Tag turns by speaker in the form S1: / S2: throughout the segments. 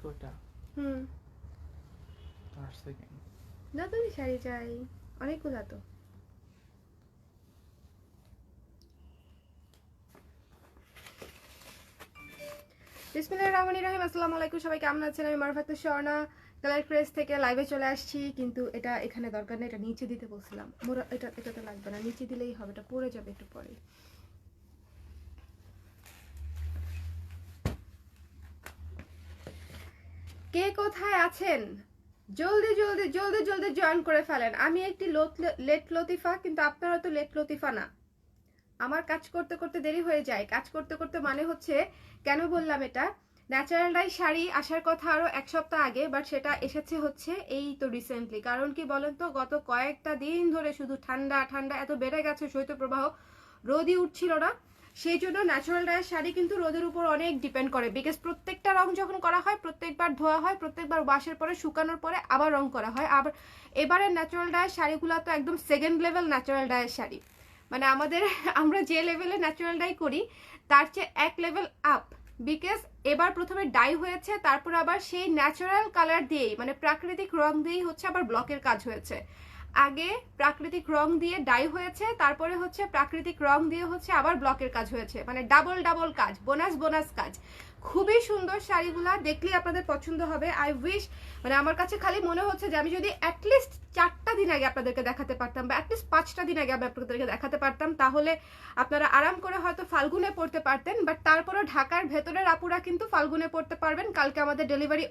S1: কোটা
S2: হুম
S1: 8 second
S2: যতই শাড়ি চাই অনেকগুলো তো। বিসমিল্লাহির রহমানির রহিম। আসসালামু আলাইকুম, সবাই কেমন আছেন? আমি মারুফ আক্তার স্বর্ণা কালার ক্রেজ থেকে লাইভে চলে আসছি, কিন্তু এটা এখানে দরকার নেই, এটা নিচে দিতে বলছিলাম। মোরা এটাতে লাগবে না, নিচে দিলেই হবে, এটা পড়ে যাবে একটু পরে। কে কোথায় আছেন জলদি জলদি জলদি জলদি জয়েন করে ফেলেন। আমি একটি লেট লতিফা, কিন্তু আপনারা তো লেট লতিফা না। আমার কাজ করতে করতে দেরি হয়ে যায়। কাজ করতে করতে মানে হচ্ছে, কেন বললাম এটা, ন্যাচারাল ডাই শাড়ি আসার কথা আরো এক সপ্তাহ আগে, বাট সেটা এসেছে হচ্ছে এই তো রিসেন্টলি। কারণ কি বলেন তো, গত কয়েকটা দিন ধরে শুধু ঠান্ডা ঠান্ডা এত বেড়ে গেছে শৈত্যপ্রবাহ, রোদই উঠছিল না। সেই জন্য ন্যাচারাল ডাইয়ের শাড়ি কিন্তু রোদের উপর অনেক ডিপেন্ড করে, বিকজ প্রত্যেকটা রং যখন করা হয়, প্রত্যেকবার ধোয়া হয়, প্রত্যেকবার ওয়াশের পরে শুকানোর পরে আবার রং করা হয়। আবার এবারের ন্যাচারাল ডাইয়ের শাড়িগুলো তো একদম সেকেন্ড লেভেল ন্যাচারাল ডাইয়ের শাড়ি, মানে আমরা যে লেভেলে ন্যাচারাল ডাই করি তার চেয়ে এক লেভেল আপ। বিকজ এবার প্রথমে ডাই হয়েছে, তারপর আবার সেই ন্যাচারাল কালার দিয়েই, মানে প্রাকৃতিক রং দিয়েই হচ্ছে আবার ব্লকের কাজ হয়েছে। আগে প্রাকৃতিক রং দিয়ে ডাই হয়েছে, তারপরে হচ্ছে প্রাকৃতিক রং দিয়ে হচ্ছে আবার ব্লকের কাজ হয়েছে, মানে ডাবল ডাবল কাজ, বোনাস বোনাস কাজ। খুবই সুন্দর শাড়িগুলা, দেখলে আপনাদের পছন্দ হবে। আই উইশ, মানে আমার কাছে খালি মনে হচ্ছে যে আমি যদি অ্যাটলিস্ট 4টা দিন আগে আপনাদেরকে দেখাতে পারতাম, বা অ্যাটলিস্ট 5টা দিন আগে আমি আপনাদেরকে দেখাতে পারতাম, তাহলে আপনারা আরাম করে হয়তো ফাল্গুনে পড়তে পারতেন। বাট তারপরেও ঢাকার ভেতরের আপুরা কিন্তু ফাল্গুনে পড়তে পারবেন। কালকে আমাদের ডেলিভারি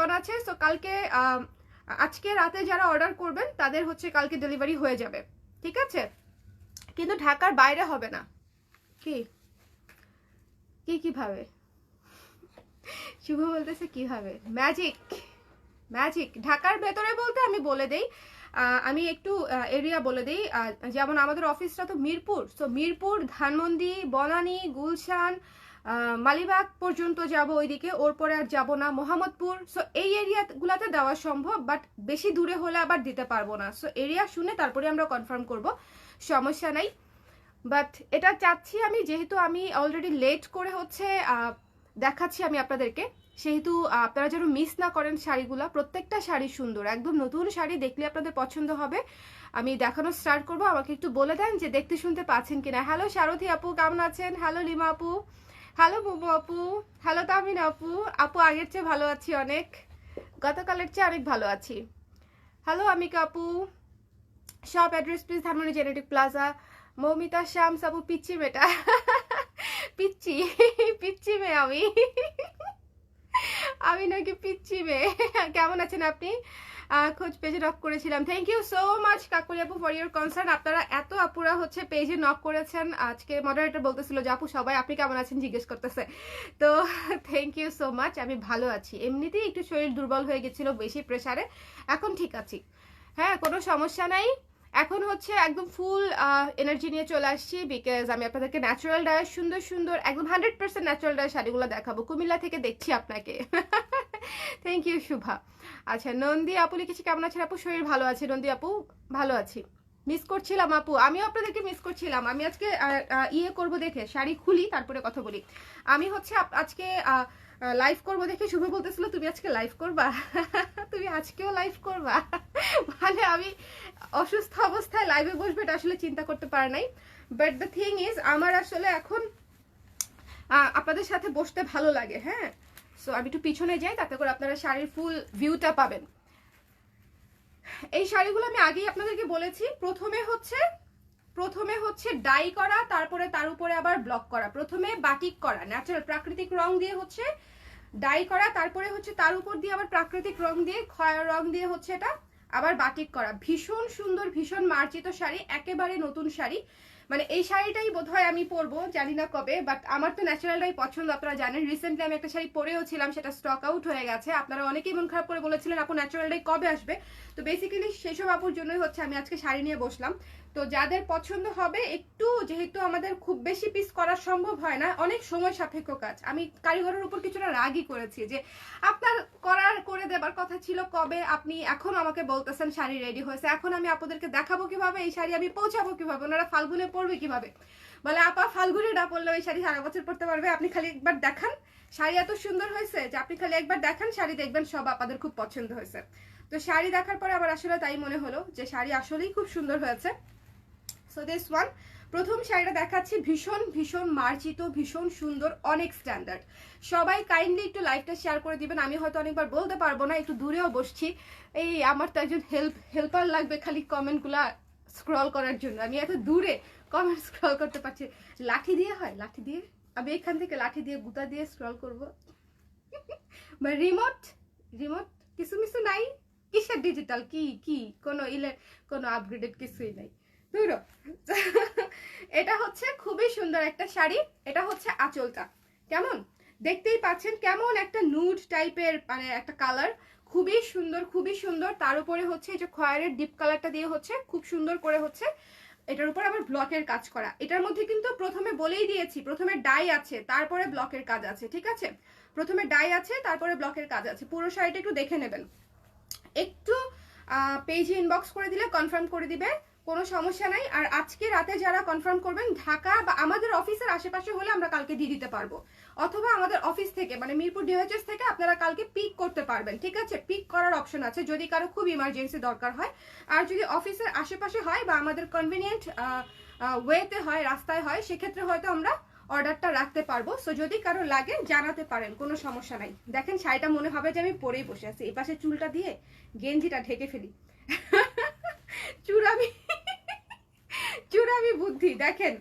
S2: অন আছে, সো কালকে আজকে রাতে যারা অর্ডার করবেন তাদের হচ্ছে কালকে ডেলিভারি হয়ে যাবে, ঠিক আছে? কিন্তু ঢাকার বাইরে হবে না। কি কি কিভাবে শুভ বলতেছে কিভাবে? ম্যাজিক ম্যাজিক ঢাকার ভেতরে বলতে আমি বলে দেই, আমি একটু এরিয়া বলে দিই। যেমন আমাদের অফিসটা তো মিরপুর, সো মিরপুর, ধানমন্ডি, বনানী, গুলশান, মালিবাগ পর্যন্ত যাব, ওইদিকে ওর পরে আর যাবো না, মোহাম্মদপুর। সো এই এরিয়াগুলোতে দেওয়া সম্ভব, বাট বেশি দূরে হলে আবার দিতে পারবো না। সো এরিয়া শুনে তারপরে আমরা কনফার্ম করব, সমস্যা নাই। বাট এটা চাচ্ছি আমি, যেহেতু আমি অলরেডি লেট করে হচ্ছে দেখাচ্ছি আমি আপনাদেরকে, সেহেতু আপনারা যেন মিস না করেন শাড়িগুলো। প্রত্যেকটা শাড়ি সুন্দর, একদম নতুন শাড়ি, দেখলে আপনাদের পছন্দ হবে। আমি দেখানো স্টার্ট করব, আমাকে একটু বলে দেন যে দেখতে শুনতে পাচ্ছেন কিনা। হ্যালো সারথী আপু, কেমন আছেন? হ্যালো লিমা আপু, হ্যালো মোমো আপু, হ্যালো তামিন আপু। আপু আগের চেয়ে ভালো আছি অনেক, গতকালের চেয়ে অনেক ভালো আছি। হ্যালো আমিকা আপু। Shop address please, Dhanmondi genetic plaza. Moumita Shams আপু, পিচ্ছি মেয়েটা পিচ্ছি পিচ্ছি মেয়ে আমি আমি নাকি পিচ্ছি মেয়ে। কেমন আছেন আপনি? খোঁজ পেজে নক করেছিলাম। Thank you so much Kakuli আপু ফর ইউর কনসার্ন। আপনারা এত আপুরা হচ্ছে পেজে নক করেছেন। আজকে মডারেটর বলতেছিল যে আপু সবাই আপনি কেমন আছেন জিজ্ঞেস করতেছে, তো থ্যাংক ইউ সো মাচ। আমি ভালো আছি, এমনিতেই একটু শরীর দুর্বল হয়ে গেছিল বেশি প্রেসারে, এখন ঠিক আছি, হ্যাঁ কোনো সমস্যা নাই। এখন হচ্ছে একদম ফুল এনার্জি নিয়ে চলে আসছি, বিকজ আমি আপনাদেরকে ন্যাচারাল ডায়ের সুন্দর সুন্দর একদম 100% ন্যাচারাল ডায়ের শাড়িগুলো দেখাবো। কুমিল্লা থেকে দেখছি আপনাকে থ্যাংক ইউ শুভা। আচ্ছা নন্দী আপু লিখেছি, কেমন আছেন আপু? শরীর ভালো আছে নন্দী আপু, ভালো আছি। মিস করছিলাম আপু, আমিও আপনাদেরকে মিস করছিলাম। আমি আজকে ইয়ে করব দেখে, শাড়ি খুলি তারপরে কথা বলি। আমি হচ্ছে আজকে লাইভ করবো দেখে শুভ বলতেছিল তুমি আজকে লাইভ করবা তুমি আজকেও লাইভ করবা মানে আমি অসুস্থ অবস্থায় লাইভে বসবে এটা আসলে চিন্তা করতে পারে নাই। বাট দ্য থিং ইজ, আমার আসলে এখন আপনাদের সাথে বসতে ভালো লাগে, হ্যাঁ। সো আমি একটু পিছনে যাই, তাতে করে আপনারা শাড়ির ফুল ভিউটা পাবেন। এই শাড়িগুলো আমি আগেই আপনাদেরকে বলেছি, প্রথমে হচ্ছে ডাই করা, তারপরে তার উপরে আবার ব্লক করা, প্রথমে বাটিক করা ন্যাচারাল প্রাকৃতিক রং দিয়ে হচ্ছে ডাই করা, তারপরে হচ্ছে তার উপর দিয়ে আবার প্রাকৃতিক রং দিয়ে খয়ের রং দিয়ে হচ্ছে এটা আবার বাটিক করা। ভীষণ সুন্দর, ভীষণ মার্জিত শাড়ি, একেবারে নতুন শাড়ি। মানে এই শাড়িটাই বোধহয় আমি পরবো, জানি না কবে, বাট আমার তো ন্যাচারালটাই পছন্দ, আপনারা জানেন। রিসেন্টলি আমি একটা শাড়ি পরেও ছিলাম, সেটা স্টক আউট হয়ে গেছে। আপনারা অনেকেই মন খারাপ করে বলেছিলেন আপু ন্যাচারালটাই কবে আসবে। তো বেসিক্যালি সেসব আপুর জন্যই হচ্ছে আমি আজকে শাড়ি নিয়ে বসলাম। তো যাদের পছন্দ হবে, একটু যেহেতু আমাদের খুব বেশি পিস করা সম্ভব হয় না, অনেক সময় সাপেক্ষ কাজ, আমি কারিগরের উপর কিছুটা রাগই করেছি যে আপনার করে দেবার কথা ছিল কবে, আপনি এখন আমাকে বলতেছেন শাড়ি রেডি হয়েছে, এখন আমি আপনাদেরকে দেখাবো কিভাবে, এই শাড়ি আমি পৌঁছাবো কিভাবে, ওনারা ফাল্গুনে পরবে কিভাবে? বলে আপা ফাল্গুনে না পরলে ওই শাড়ি সারা বছর পরতে পারবে, আপনি খালি একবার দেখান। শাড়ি এত সুন্দর হয়েছে যে আপনি খালি একবার দেখান, শাড়ি দেখবেন সব আপাদের খুব পছন্দ হয়েছে। তো শাড়ি দেখার পরে আমার আসলে তাই মনে হলো যে শাড়ি আসলেই খুব সুন্দর হয়েছে। সো দিস ওয়ান, প্রথম শাড়িটা দেখাচ্ছি, ভীষণ ভীষণ মার্জিত, ভীষণ সুন্দর, অনেক স্ট্যান্ডার্ড। সবাই কাইন্ডলি একটু লাইভটা শেয়ার করে দিবেন। আমি হয়তো অনেকবার বলতে পারবো না, একটু দূরেও বসছি, এই আমার তো একজন হেল্পার লাগবে খালি কমেন্টগুলা স্ক্রল করার জন্য। আমি এত দূরে কমেন্ট স্ক্রল করতে পারছি। লাঠি দিয়ে হয়, লাঠি দিয়ে আমি এখান থেকে লাঠি দিয়ে গুতা দিয়ে স্ক্রল করব। বা রিমোট রিমোট কিছু মিছু নাই, কিসের ডিজিটাল, কি কি কোনো আপগ্রেডেড কিছুই নাই। এটা হচ্ছে খুবই সুন্দর একটা শাড়ি। এটা হচ্ছে আঁচলটা, কেমন দেখতেই পাচ্ছেন, কেমন একটা নুড টাইপের মানে একটা কালার, খুবই সুন্দর খুবই সুন্দর। তার উপরে হচ্ছে এই যে খয়েরের ডিপ কালারটা দিয়ে হচ্ছে খুব সুন্দর করে হচ্ছে এটার উপর আবার ব্লকের কাজ করা। এটার মধ্যে কিন্তু প্রথমে বলেই দিয়েছি, প্রথমে ডাই আছে তারপরে ব্লকের কাজ আছে, ঠিক আছে? প্রথমে ডাই আছে তারপরে ব্লকের কাজ আছে। পুরো শাড়িটা একটু দেখে নেবেন, একটু পেজে ইনবক্স করে দিলে কনফার্ম করে দিবে, কোনো সমস্যা নাই। আর আজকে রাতে যারা কনফার্ম করবেন ঢাকা বা আমাদের অফিসের আশেপাশে হলে আমরা কালকে দিয়ে দিতে পারবো, অথবা আমাদের অফিস থেকে মানে মিরপুর ডিওএইচএস থেকে আপনারা কালকে পিক করতে পারবেন, ঠিক আছে? পিক করার অপশন আছে যদি কারো খুব ইমার্জেন্সি দরকার হয়। আর যদি অফিসের আশেপাশে হয় বা আমাদের কনভিনিয়েন্ট ওয়েতে হয়, রাস্তায় হয়, সেক্ষেত্রে হয়তো আমরা অর্ডারটা রাখতে পারবো। সো যদি কারো লাগে জানাতে পারেন, কোনো সমস্যা নাই। দেখেন শাড়িটা মনে হবে যে আমি পরেই বসে আছি, এই পাশে চুলটা দিয়ে গেঞ্জিটা ঢেকে ফেলি। চুরামি বুদ্ধি, দেখেন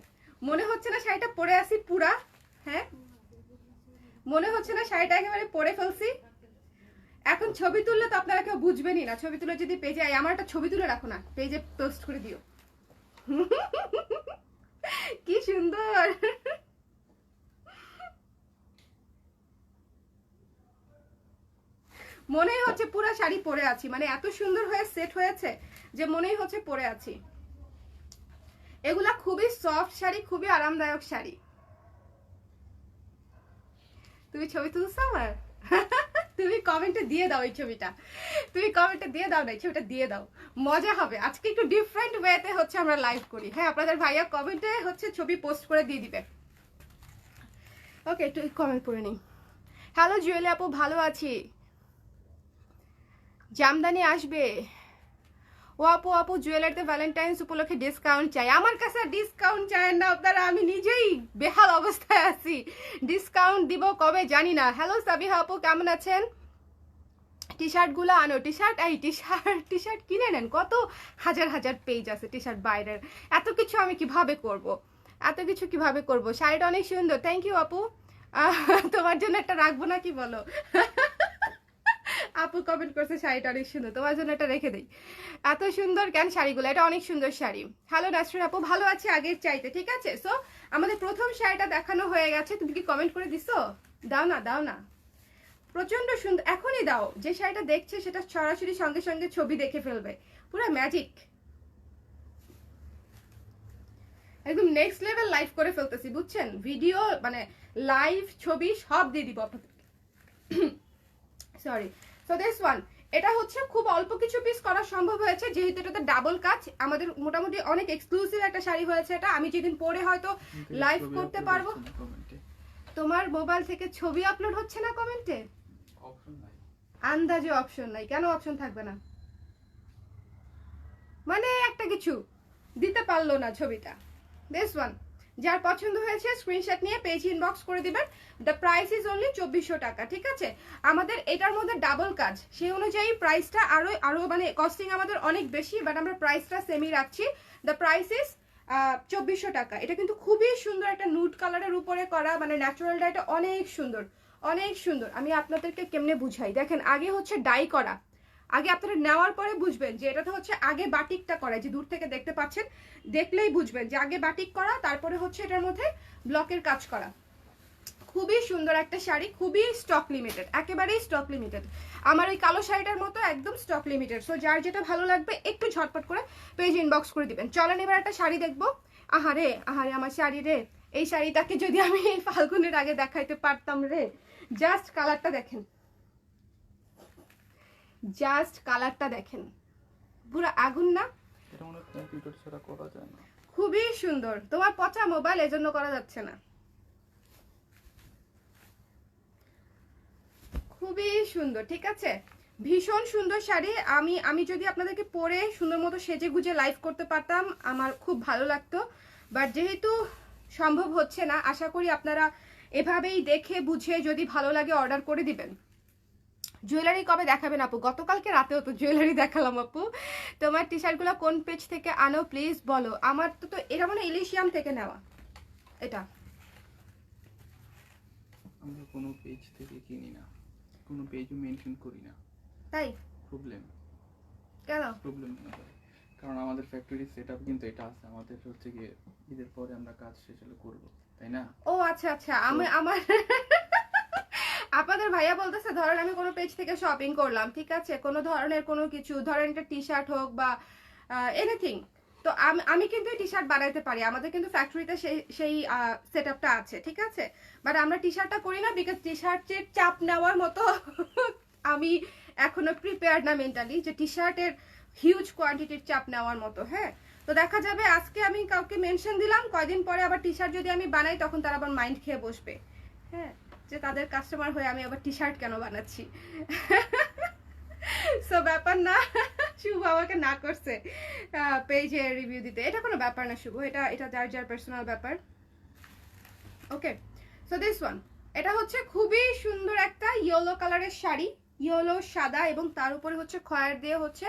S2: মনে হচ্ছে না শাড়িটা পরে আসি পুরা? হ্যাঁ, মনে হচ্ছে না শাড়িটা একেবারে পরে ফেলছি? এখন ছবি তুললে তো আপনারা কেউ বুঝবেনই না। ছবি তুলে যদি পেজে, আমার একটা ছবি তুলে রাখো না, পেজে পোস্ট করে দিও। কি সুন্দর, মনেই হচ্ছে পুরা শাড়ি পরে আছি, মানে এত সুন্দর হয়ে সেট হয়েছে যে মনেই হচ্ছে পরে আছি। এগুলা খুবই সফট শাড়ি, খুবই আরামদায়ক শাড়ি। তুমি ছবি তুলছো আমার? তুমি কমেন্টে দিয়ে দাও এই ছবিটা, তুমি কমেন্টে দিয়ে দাও না, এই ছবিটা দিয়ে দাও, মজা হবে। আজকে একটু ডিফারেন্ট ওয়েতে হচ্ছে আমরা লাইভ করি। হ্যাঁ, আপনাদের ভাইয়া কমেন্টে হচ্ছে ছবি পোস্ট করে দিয়ে দিবে। ওকে, একটু কমেন্ট করে নিই। হ্যালো জুয়েলি আপু, ভালো আছি। জামদানি আসবে? ও আপু, আপু জুয়েলারিতে ভ্যালেন্টাইন্স উপলক্ষে ডিসকাউন্ট চাই। আমার কাছে ডিসকাউন্ট চাই না আপনারা, আমি নিজেই বেহাল অবস্থায় আছি। ডিসকাউন্ট দিব কবে জানি না। হ্যালো সাবিহা আপু, কেমন আছেন? টি শার্টগুলো আনো, টি শার্ট কিনে নেন, কত হাজার হাজার পেজ আছে টি শার্ট বাইরের। এত কিছু আমি কিভাবে করব, এত কিছু কিভাবে করব? শাড়িটা অনেক সুন্দর, থ্যাংক ইউ আপু। তোমার জন্য একটা রাখবো না কি বলো? আপু কমেন্ট করছে শাড়িটা অনেক সুন্দর, তোমার জন্য এটা রেখে দিই। এত সুন্দর কেন শাড়িগুলো, এটা অনেক সুন্দর শাড়ি। হ্যালো নাসরিন আপু, ভালো আছে আগের চাইতে, ঠিক আছে? সো আমাদের প্রথম শাড়িটা দেখানো হয়ে গেছে। তুমি কি কমেন্ট করে দিছো? দাও না, দাও না, প্রচন্ড সুন্দর, এখনই দাও। যে শাড়িটা দেখছে সেটা সরাসরি সঙ্গে সঙ্গে ছবি দেখে ফেলবে, পুরো ম্যাজিক, একদম নেক্সট লেভেল লাইভ করে ফেলতেছি, বুঝছেন? ভিডিও মানে লাইভ ছবি সব দিয়ে দিব আপনাদেরকে। সরি। সো দিস ওয়ান, এটা হচ্ছে খুব অল্প কিছু পিস করা সম্ভব হয়েছে, যেহেতু এটাতে ডাবল কাজ। আমাদের মোটামুটি অনেক এক্সক্লুসিভ একটা শাড়ি হয়েছে এটা। আমি যেদিন পরে হয়তো লাইভ করতে পারবো। তোমার মোবাইল থেকে ছবি আপলোড হচ্ছে না কমেন্টে? আন্দাজে অপশন নাই, কেন অপশন থাকবে না? মানে একটা কিছু দিতে পারলো না ছবিটা। দিস ওয়ান, যার পছন্দ হয়েছে স্ক্রিনশট নিয়ে পেজ ইনবক্স করে দিবেন। দ্য প্রাইস ইজ অনলি 2400 টাকা, ঠিক আছে? আমাদের এটার মধ্যে ডাবল কাজ, সেই অনুযায়ী প্রাইসটা আরো মানে কস্টিং আমাদের অনেক বেশি, বাট আমরা প্রাইসটা সেমই রাখছি। দ্য প্রাইস ইজ 2400 টাকা। এটা কিন্তু খুবই সুন্দর একটা নুড কালারের উপরে করা, মানে ন্যাচারাল ডাইটা অনেক সুন্দর, অনেক সুন্দর। আমি আপনাদেরকে কেমনে বুঝাই, দেখেন আগে হচ্ছে ডাই করা, আগে আপনারা নেওয়ার পরে বুঝবেন যে এটাতে হচ্ছে আগে বাটিকটা করা, যে দূর থেকে দেখতে পাচ্ছেন, দেখলেই বুঝবেন যে আগে বাটিক করা, তারপরে হচ্ছে এটার মধ্যে ব্লকের কাজ করা। খুবই সুন্দর একটা শাড়ি, খুবই স্টক লিমিটেড, একেবারেই স্টক লিমিটেড। আমার এই কালো শাড়িটার মতো একদম স্টক লিমিটেড। সো যার যেটা ভালো লাগবে একটু ঝটপট করে পেজ ইনবক্স করে দিবেন। চলেন এবার একটা শাড়ি দেখবো। আহারে আহারে আমার শাড়ি রে, এই শাড়িটাকে যদি আমি এই ফাল্গুনের আগে দেখাইতে পারতাম রে। জাস্ট কালারটা দেখেন, জাস্ট কালারটা দেখেন, পুরো আগুন না?
S1: এটা মনে হয় কম্পিউটার ছাড়া করা যায় না।
S2: খুবই সুন্দর। তোমার পচা মোবাইল এজন্য করা যাচ্ছে না। খুবই সুন্দর, ঠিক আছে, ভীষণ সুন্দর শাড়ি। আমি যদি আপনাদেরকে পরে সুন্দর মতো সেজে গুজে লাইভ করতে পারতাম আমার খুব ভালো লাগতো, বাট যেহেতু সম্ভব হচ্ছে না, আশা করি আপনারা এভাবেই দেখে বুঝে যদি ভালো লাগে অর্ডার করে দিবেন। জুয়েলারি কবে দেখাবেন আপু? গতকালকে রাতেও তো জুয়েলারি দেখালাম আপু। তোমার টি শার্টগুলো কোন পেজ থেকে আনো প্লিজ বলো। আমার তো এটা মানে ইলিশিয়াম থেকে নেওয়া। এটা
S1: আমরা কোনো পেজ থেকে কিনি না, কোনো পেজও মেনশন করি না।
S2: তাই?
S1: প্রবলেম
S2: কেন?
S1: প্রবলেম না ভাই, কারণ আমাদের ফ্যাক্টরি সেটআপ কিন্তু এটা আছে। আমাদের হচ্ছে গিয়ে ঈদের পরে আমরা কাজ শেষ হলে করব, তাই না?
S2: ও আচ্ছা আচ্ছা, আমার আপনাদের ভাইয়া বলতেছে ধরেন আমি কোনো পেজ থেকে শপিং করলাম, ঠিক আছে, কোনো ধরনের কোনো কিছু, ধরেন একটা টি শার্ট হোক বা এনিথিং, তো আমি কিন্তু টি শার্ট বানাইতে পারি। আমাদের কিন্তু ফ্যাক্টরিতে সেই সেটআপটা আছে, ঠিক আছে, বাট আমরা টি শার্টটা করি না বিকজ টি শার্টের চাপ নেওয়ার মতো আমি এখনো প্রিপেয়ার্ড না মেন্টালি যে টি শার্টের হিউজ কোয়ান্টিটির চাপ নেওয়ার মতো। হ্যাঁ, তো দেখা যাবে আজকে আমি কাউকে মেনশন দিলাম, কয়দিন পরে আবার টি শার্ট যদি আমি বানাই তখন তারা আবার মাইন্ড খেয়ে বসবে, হ্যাঁ, যে তাদের কাস্টমার হয়ে আমি আবার টি শার্ট কেন বানাচ্ছি। সো ব্যাপার না, শুভ আমাকে না করছে পেজে রিভিউ দিতে, এটা কোনো ব্যাপার না শুভ, এটা যার যার পার্সোনাল ব্যাপার। ওকে, সো দিস ওয়ান, এটা হচ্ছে খুবই সুন্দর একটা ইয়েলো কালারের শাড়ি, ইয়েলো সাদা, এবং তার উপরে হচ্ছে খয়ের দিয়ে হচ্ছে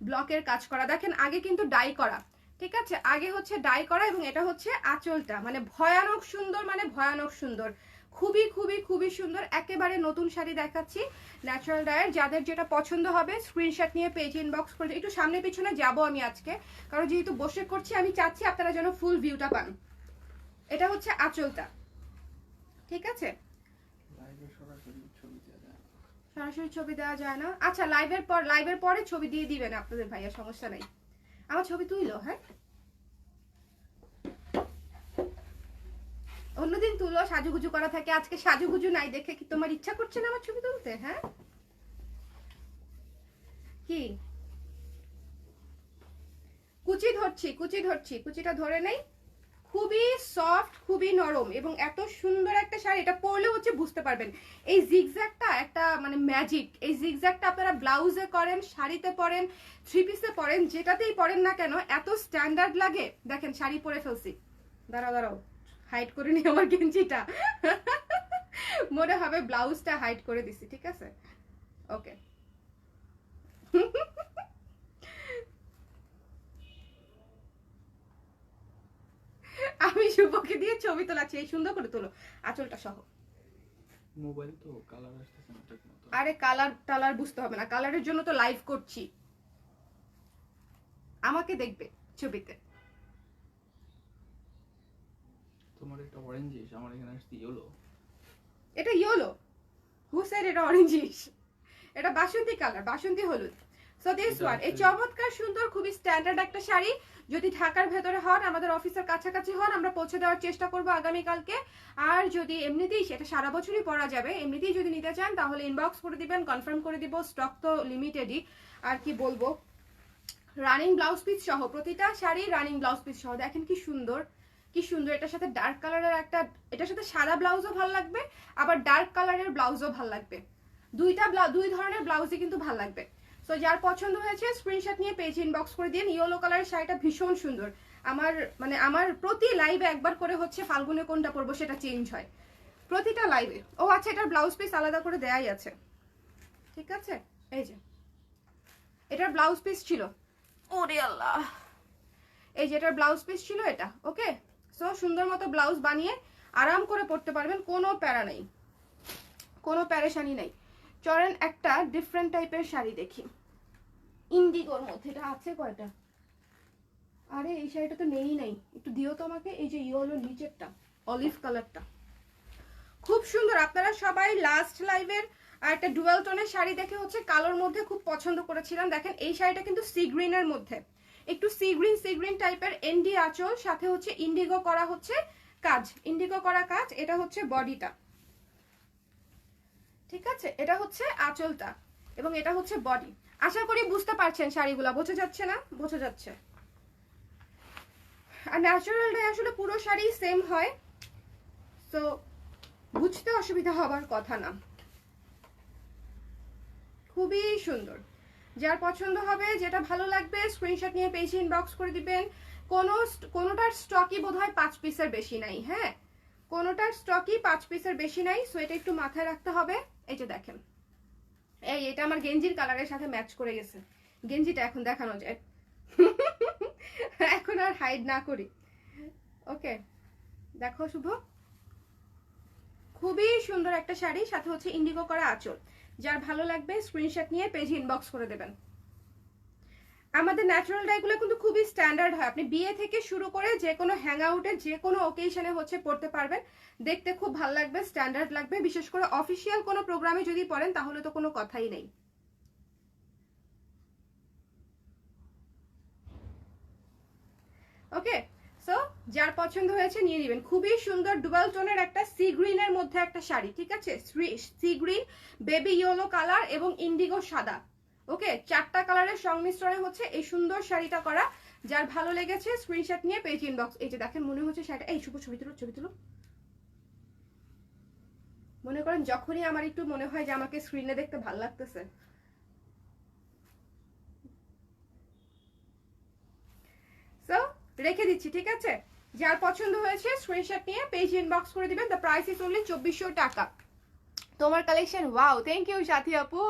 S2: ব্লকের কাজ করা। দেখেন আগে কিন্তু ডাই করা, ঠিক আছে, আগে হচ্ছে ডাই করা, এবং এটা হচ্ছে আঁচলটা, মানে ভয়ানক সুন্দর, মানে ভয়ানক সুন্দর, খুবই খুবই খুবই সুন্দর। একেবারে নতুন শাড়ি দেখাচ্ছি, ন্যাচারাল ডায়ের। যাদের যেটা পছন্দ হবে স্ক্রিনশট নিয়ে পেজ ইনবক্স করে। একটু সামনে পিছনে যাব আমি আজকে, কারণ যেহেতু বসে করছি আমি চাচ্ছি আপনারা যেন ফুল ভিউটা পান। এটা হচ্ছে আঁচলটা, ঠিক আছে,
S1: লাইভে সরাসরি ছবি দেওয়া যায় না।
S2: সরাসরি ছবি দেওয়া যায় না। আচ্ছা, লাইভের পরে ছবি দিয়ে দিবেন আপনাদের ভাইয়া, সমস্যা নাই। আমার ছবি তুইলো, হ্যাঁ, অন্যদিন তুলো, সাজুগুজু করা থাকে, আজকে সাজুগুজু নাই দেখে কি তোমার ইচ্ছা করছে না আমার ছবি তুলতে? হ্যাঁ, কি কুচি ধরছি, কুচিটা ধরে নেই। খুবই সফট, খুবই নরম, এবং এত সুন্দর একটা শাড়ি, এটা পরলে হচ্ছে বুঝতে পারবেন এই জিগজ্যাগটা একটা মানে ম্যাজিক। এই জিগজ্যাগটা আপনারা ব্লাউজে করেন, শাড়িতে পরেন, থ্রি পিসে পরেন, যেটাতেই পরেন না কেন এত স্ট্যান্ডার্ড লাগে। দেখেন শাড়ি পরে ফেলছি, দাঁড়াও হাইড করে নি আমার গেঞ্জিটা, মনে হবে ব্লাউজটা হাইড করে দিছি, ঠিক আছে, ওকে। আমি শুভকে দিয়ে ছবি তোলাচ্ছি, এই সুন্দর করে তোলো আঁচলটা সহ।
S1: মোবাইল তো কালার আসতেছে না ঠিক মতো।
S2: আরে কালার বুঝতে হবে না, কালারের জন্য তো লাইভ করছি, আমাকে দেখবে ছবিতে।
S1: তোমার এটা অরেঞ্জিশ, আমার এখানে আসছে ইয়েলো।
S2: এটা ইয়েলো, হু সেড এটা অরেঞ্জিশ? এটা বাসন্তী কালার, বাসন্তী হলুদ। সো দিস ওয়ান, এই চমৎকার সুন্দর খুবই স্ট্যান্ডার্ড একটা শাড়ি। যদি ঢাকার ভেতরে হন, আমাদের অফিসের কাছাকাছি হন, আমরা পৌঁছে দেওয়ার চেষ্টা করব আগামীকালকে। আর যদি এমনিতেই, সেটা সারা বছরই পরা যাবে, এমনিতেই যদি নিতে চান তাহলে ইনবক্স করে দিবেন, কনফার্ম করে দিব, স্টক তো লিমিটেডই। আর কি বলবো, রানিং ব্লাউজ পিস সহ, প্রতিটা শাড়ি রানিং ব্লাউজ পিস সহ। দেখেন কি সুন্দর, কি সুন্দর। এটার সাথে ডার্ক কালারের একটা, এটার সাথে সাদা ব্লাউজও ভালো লাগবে, আবার ডার্ক কালারের ব্লাউজও ভালো লাগবে। দুই ধরনের ব্লাউজই কিন্তু ভালো লাগবে। সো যার পছন্দ হয়েছে স্ক্রিনশট নিয়ে পেজ ইনবক্স করে দিন। ইয়েলো কালারের শাড়িটা ভীষণ সুন্দর। আমার প্রতি লাইভে একবার করে হচ্ছে ফাল্গুনে কোনটা পরবো সেটা চেঞ্জ হয়, প্রতিটা লাইভে। ও আচ্ছা, এটার ব্লাউজ পিস আলাদা করে দেয়াই আছে, ঠিক আছে, এই যে এটার ব্লাউজ পিস ছিল, ওরে আল্লাহ, এই যে এটার ব্লাউজ পিস ছিল এটা। ওকে, সো সুন্দর মতো ব্লাউজ বানিয়ে আরাম করে পরতে পারবেন, কোনো প্যারা নেই, কোনো প্যারেশানি নেই। চলেন একটা ডিফারেন্ট টাইপের শাড়ি দেখি, ইন্ডিগোর মধ্যে। এটা আছে কয়টা? আরে এই শাড়িটা তো নেই, একটু দিও তো আমাকে। এই যে ইয়েলো নিচেরটা, অলিভ কালারটা খুব সুন্দর। আপনারা সবাই লাস্ট লাইভের একটা ডুয়াল টোনের শাড়ি দেখে হচ্ছে কালোর মধ্যে খুব পছন্দ করেছিলাম। দেখেন এই শাড়িটা কিন্তু সি গ্রিনের মধ্যে, একটু সি গ্রিন টাইপের, এন্ডি আঁচল, সাথে হচ্ছে ইন্ডিগো করা হচ্ছে কাজ, ইন্ডিগো করা কাজ। এটা হচ্ছে বডিটা, ঠিক আছে, এটা হচ্ছে আঁচলটা, এবং এটা হচ্ছে বডি। আশা করি বুঝতে পারছেন শাড়িগুলো, বোঝা যাচ্ছে না? বোঝা যাচ্ছে। আর ন্যাচারাল ডাই আসলে পুরো শাড়ি সেম হয়, তো বুঝতে অসুবিধা হবার কথা না। খুবই সুন্দর, যার পছন্দ হবে, যেটা ভালো লাগবে স্ক্রিনশট নিয়ে পেজে ইনবক্স করে দিবেন। কোনোটার স্টকই বোধহয় 5 পিসের বেশি নাই। হ্যাঁ, কোনোটার স্টকই 5 পিসের বেশি নাই, সো এটা একটু মাথায় রাখতে হবে। এই যে দেখেন, এটা আমার গেঞ্জির কালারের সাথে ম্যাচ করে গেছে। গেঞ্জিটা এখন দেখানো যায়, এখন আর হাইড না করি। ওকে, দেখো শুভ, খুবই সুন্দর একটা শাড়ি, সাথে হচ্ছে ইন্ডিগো করা আঁচল। যার ভালো লাগবে স্ক্রিনশট নিয়ে পেজে ইনবক্স করে দেবেন। আমাদের ন্যাচারাল ডাইগুলো কিন্তু খুবই স্ট্যান্ডার্ড হয়, আপনি বিয়ে থেকে শুরু করে যে কোনো হ্যাং আউটে, যে কোনো ওকেশনে হচ্ছে পড়তে পারবেন, দেখতে খুব ভালো লাগবে, স্ট্যান্ডার্ড লাগবে। বিশেষ করে অফিসিয়াল কোনো প্রোগ্রামে যদি পড়েন তাহলে তো কোনো কথাই নেই। ওকে, সো যার পছন্দ হয়েছে নিয়ে নেবেন। খুবই সুন্দর ডুয়াল টোনের একটা সি গ্রিনের মধ্যে একটা শাড়ি, ঠিক আছে? Sea green, baby yellow colour এবং ইন্ডিগো সাদা। ওকে, 4টা কালারের সংমিশ্রণে হচ্ছে এই সুন্দর শাড়িটা করা। যার ভালো লেগেছে স্ক্রিনশট নিয়ে পেজ ইনবক্স। এই যে দেখেন, মনে হচ্ছে শাড়িটা, এই শুভ ছবি তুলো, ছবি তুলো। মনে করেন যখনই আমার একটু মনে হয় যে আমাকে স্ক্রিনে দেখতে ভালো লাগতেছে, সো রেখে দিচ্ছি, ঠিক আছে? যার পছন্দ হয়েছে স্ক্রিনশট নিয়ে পেজ ইনবক্স করে দিবেন। দ্য প্রাইস ইজ অনলি 2400 টাকা। তোমার কালেকশন, ওয়াও, থ্যাংক ইউ সাথী আপু।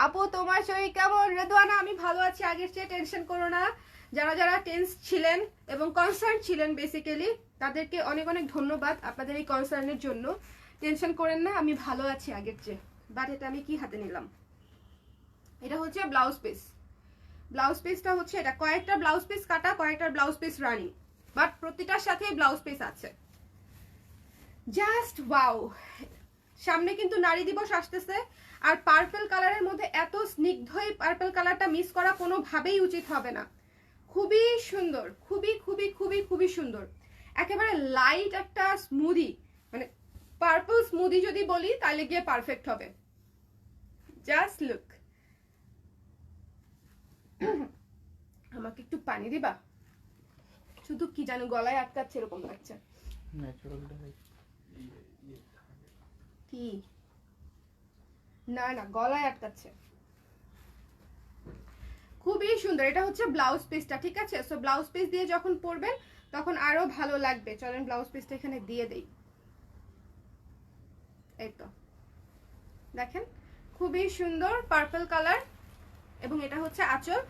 S2: আপু তোমার শরীর কেমন? রেদওয়ানা, আমি ভালো আছি, আগের চেয়ে টেনশন করো না। যারা যারা টেন্স ছিলেন এবং কনসার্ন ছিলেন বেসিক্যালি, তাদেরকে অনেক অনেক ধন্যবাদ আপনাদের এই কনসার্নের জন্য। টেনশন করেন না, আমি ভালো আছি আগের চেয়ে। বাট এটা আমি কি হাতে নিলাম, এটা হচ্ছে ব্লাউজ পিস। ব্লাউজ পিসটা হচ্ছে এটা, কয়েকটা ব্লাউজ পিস কাটা, কয়েকটা ব্লাউজ পিস রানিং, বাট প্রতিটার সাথে ব্লাউজ পিস আছে। Just wow. সামনে কিন্তু নারী দিবস আসতেছে, আর পার্পল কালারের মধ্যে এত স্নিগ্ধ এই পার্পল কালারটা মিস করা কোনোভাবেই উচিত হবে না। খুবই সুন্দর, খুবই খুবই খুবই খুবই সুন্দর। একেবারে লাইট একটা স্মুদি, মানে পার্পল স্মুদি যদি বলি তাহলে গিয়ে পারফেক্ট হবে। Just look. আমাকে একটু পানি দিবা? শুধু কি জানো গলায় আটকাচ্ছে, এরকম লাগছে।
S1: ন্যাচারাল ডাই
S2: কি? না না, গলায় আটকাচ্ছে। খুবই সুন্দর। এটা হচ্ছে ব্লাউজ পিসটা, ঠিক আছে? সো ব্লাউজ পিস দিয়ে যখন পরবেন তখন আরো ভালো লাগবে। চলেন ব্লাউজ পিসটা এখানে দিয়ে দেই। এই তো দেখেন, খুবই সুন্দর পার্পল কালার, এবং এটা হচ্ছে আঁচল।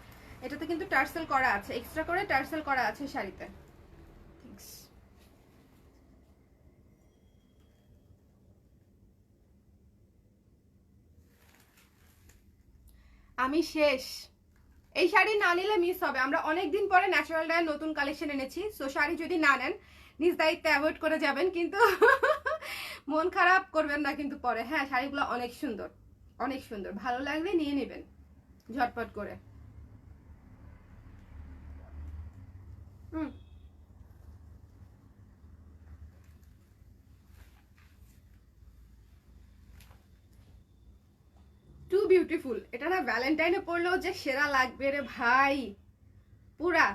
S2: এটাতে কিন্তু টার্সেল করা আছে, এক্সট্রা করে টার্সেল করা আছে শাড়িতে। আমি শেষ। এই শাড়ি না নিলে মিস হবে। আমরা অনেকদিন পরে ন্যাচারাল ডায়ের নতুন কালেকশন এনেছি, সো শাড়ি যদি না নেন নিজ দায়িত্বে অ্যাভয়েড করে যাবেন, কিন্তু মন খারাপ করবেন না কিন্তু পরে। হ্যাঁ, শাড়িগুলো অনেক সুন্দর, অনেক সুন্দর। ভালো লাগলে নিয়ে নেবেন ঝটপট করে। Too beautiful. এটা না ভ্যালেন্টাইনে পরলেও যে সেরা লাগবে রে ভাই, পুরা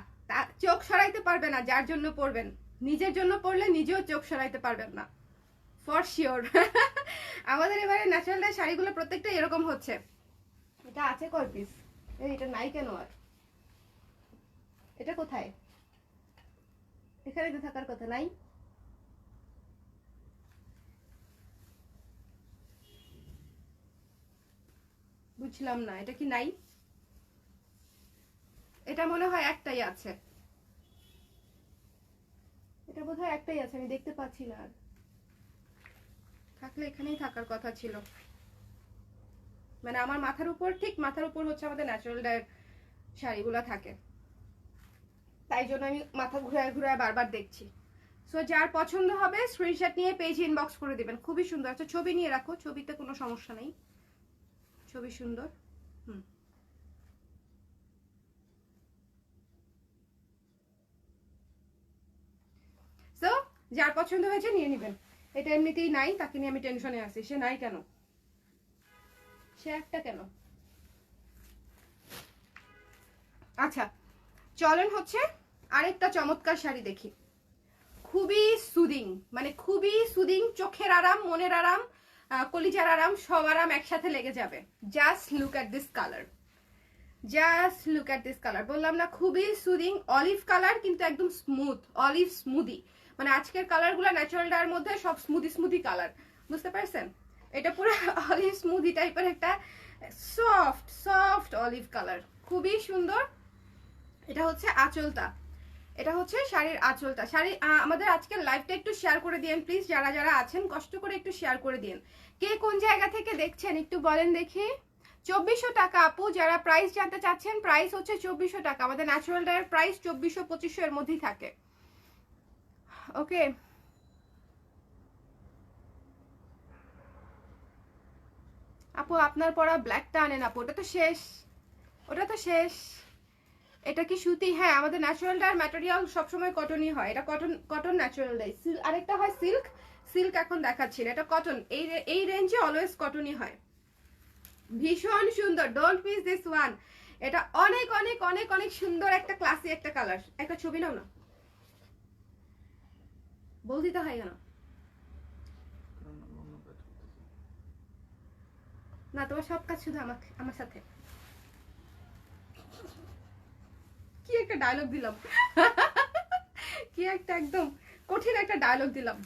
S2: চোখ সরাইতে পারবে না যার জন্য পরবেন। নিজের জন্য পরলে নিজেও চোখ সরাইতে পারবেন না, ফর শিওর। আমাদের এবারে ন্যাচারাল ডাই শাড়িগুলো প্রত্যেকটা এরকম হচ্ছে। এটা আছে কয় পিস? এটা নাই কেন আর? এটা কোথায়? এখানে তো থাকার কথা। নাই? বুঝলাম না, এটা কি নাই? এটা মনে হয় একটাই আছে, এটা বোধহয় একটাই আছে, আমি দেখতে পাচ্ছি না। আর থাকলে এখানেই থাকার কথা ছিল। মানে আমার মাথার উপর, ঠিক মাথার উপর হচ্ছে আমাদের ন্যাচারাল ডায়ের শাড়িগুলো থাকে, তাই জন্য আমি মাথা ঘুরায় ঘুরায় বারবার দেখছি। সো যার পছন্দ হবে স্ক্রিনশট নিয়ে পেজ ইনবক্স করে দিবেন। খুবই সুন্দর। আচ্ছা ছবি নিয়ে রাখো, ছবিতে কোনো সমস্যা নেই, ছবি সুন্দর। সো যার পছন্দ হয়েছে নিয়ে নেবেন। এটা এমনিতেই নাই, তাকে নিয়ে আমি টেনশনে আছি। সে নাই কেন? সে একটা কেন? আচ্ছা চলেন হচ্ছে আরেকটা চমৎকার শাড়ি দেখি, খুবই সুদিং, মানে খুবই সুদিং, চোখের আরাম, মনের আরাম, কলিজার আরাম, সব আরাম একসাথে লেগে যাবে। Just look at this colour, just look at this colour. বললাম না খুবই সুদিং, অলিভ কালার কিন্তু একদম স্মুথ, অলিভ স্মুদি। মানে আজকের কালারগুলো ন্যাচারাল ডায়ের মধ্যে সব স্মুদি স্মুদি কালার, বুঝতে পারছেন? এটা পুরো অলিভ স্মুদি টাইপের একটা সফট সফট অলিভ কালার, খুবই সুন্দর। এটা হচ্ছে আঁচলটা, এটা হচ্ছে শাড়ির আঁচলটা। শাড়ি আমাদের আজকের লাইভটা একটু শেয়ার করে দিন প্লিজ, যারা যারা আছেন কষ্ট করে একটু শেয়ার করে দিন। কে কোন জায়গা থেকে দেখছেন একটু বলেন দেখি। 2400 টাকা আপু, যারা প্রাইস জানতে চাচ্ছেন প্রাইস হচ্ছে 2400 টাকা। আমাদের ন্যাচারাল ডায়ের প্রাইস 2400-2500 এর মধ্যেই থাকে। ওকে, আপু আপনার পরা ব্ল্যাকটা আনেন আপু, ওটা তো শেষ, ওটা তো শেষ। এটা কি সুতি? হ্যাঁ, আমাদের ন্যাচারাল ডায়ের ম্যাটেরিয়াল সবসময় কটনই হয়, এটা কটন, কটন ন্যাচারাল ডাই। আরেকটা হয় সিল্ক, সিল্ক এখন দেখাচ্ছি না, এটা কটন। এই রেঞ্জে অলওয়েজ কটনই হয়। ভীষণ সুন্দর, ডোন্ট মিস দিস ওয়ান। এটা অনেক অনেক অনেক অনেক সুন্দর একটা ক্লাসি একটা কালার। একটা ছবি নাও না, বল দিতে হয় কেন? না, তোমার সব কাজ শুধু আমাকে, আমার সাথে। কি একটা ডায়লগ দিলাম, কি একটা একদম কঠিন একটা ডায়লগ দিলাম।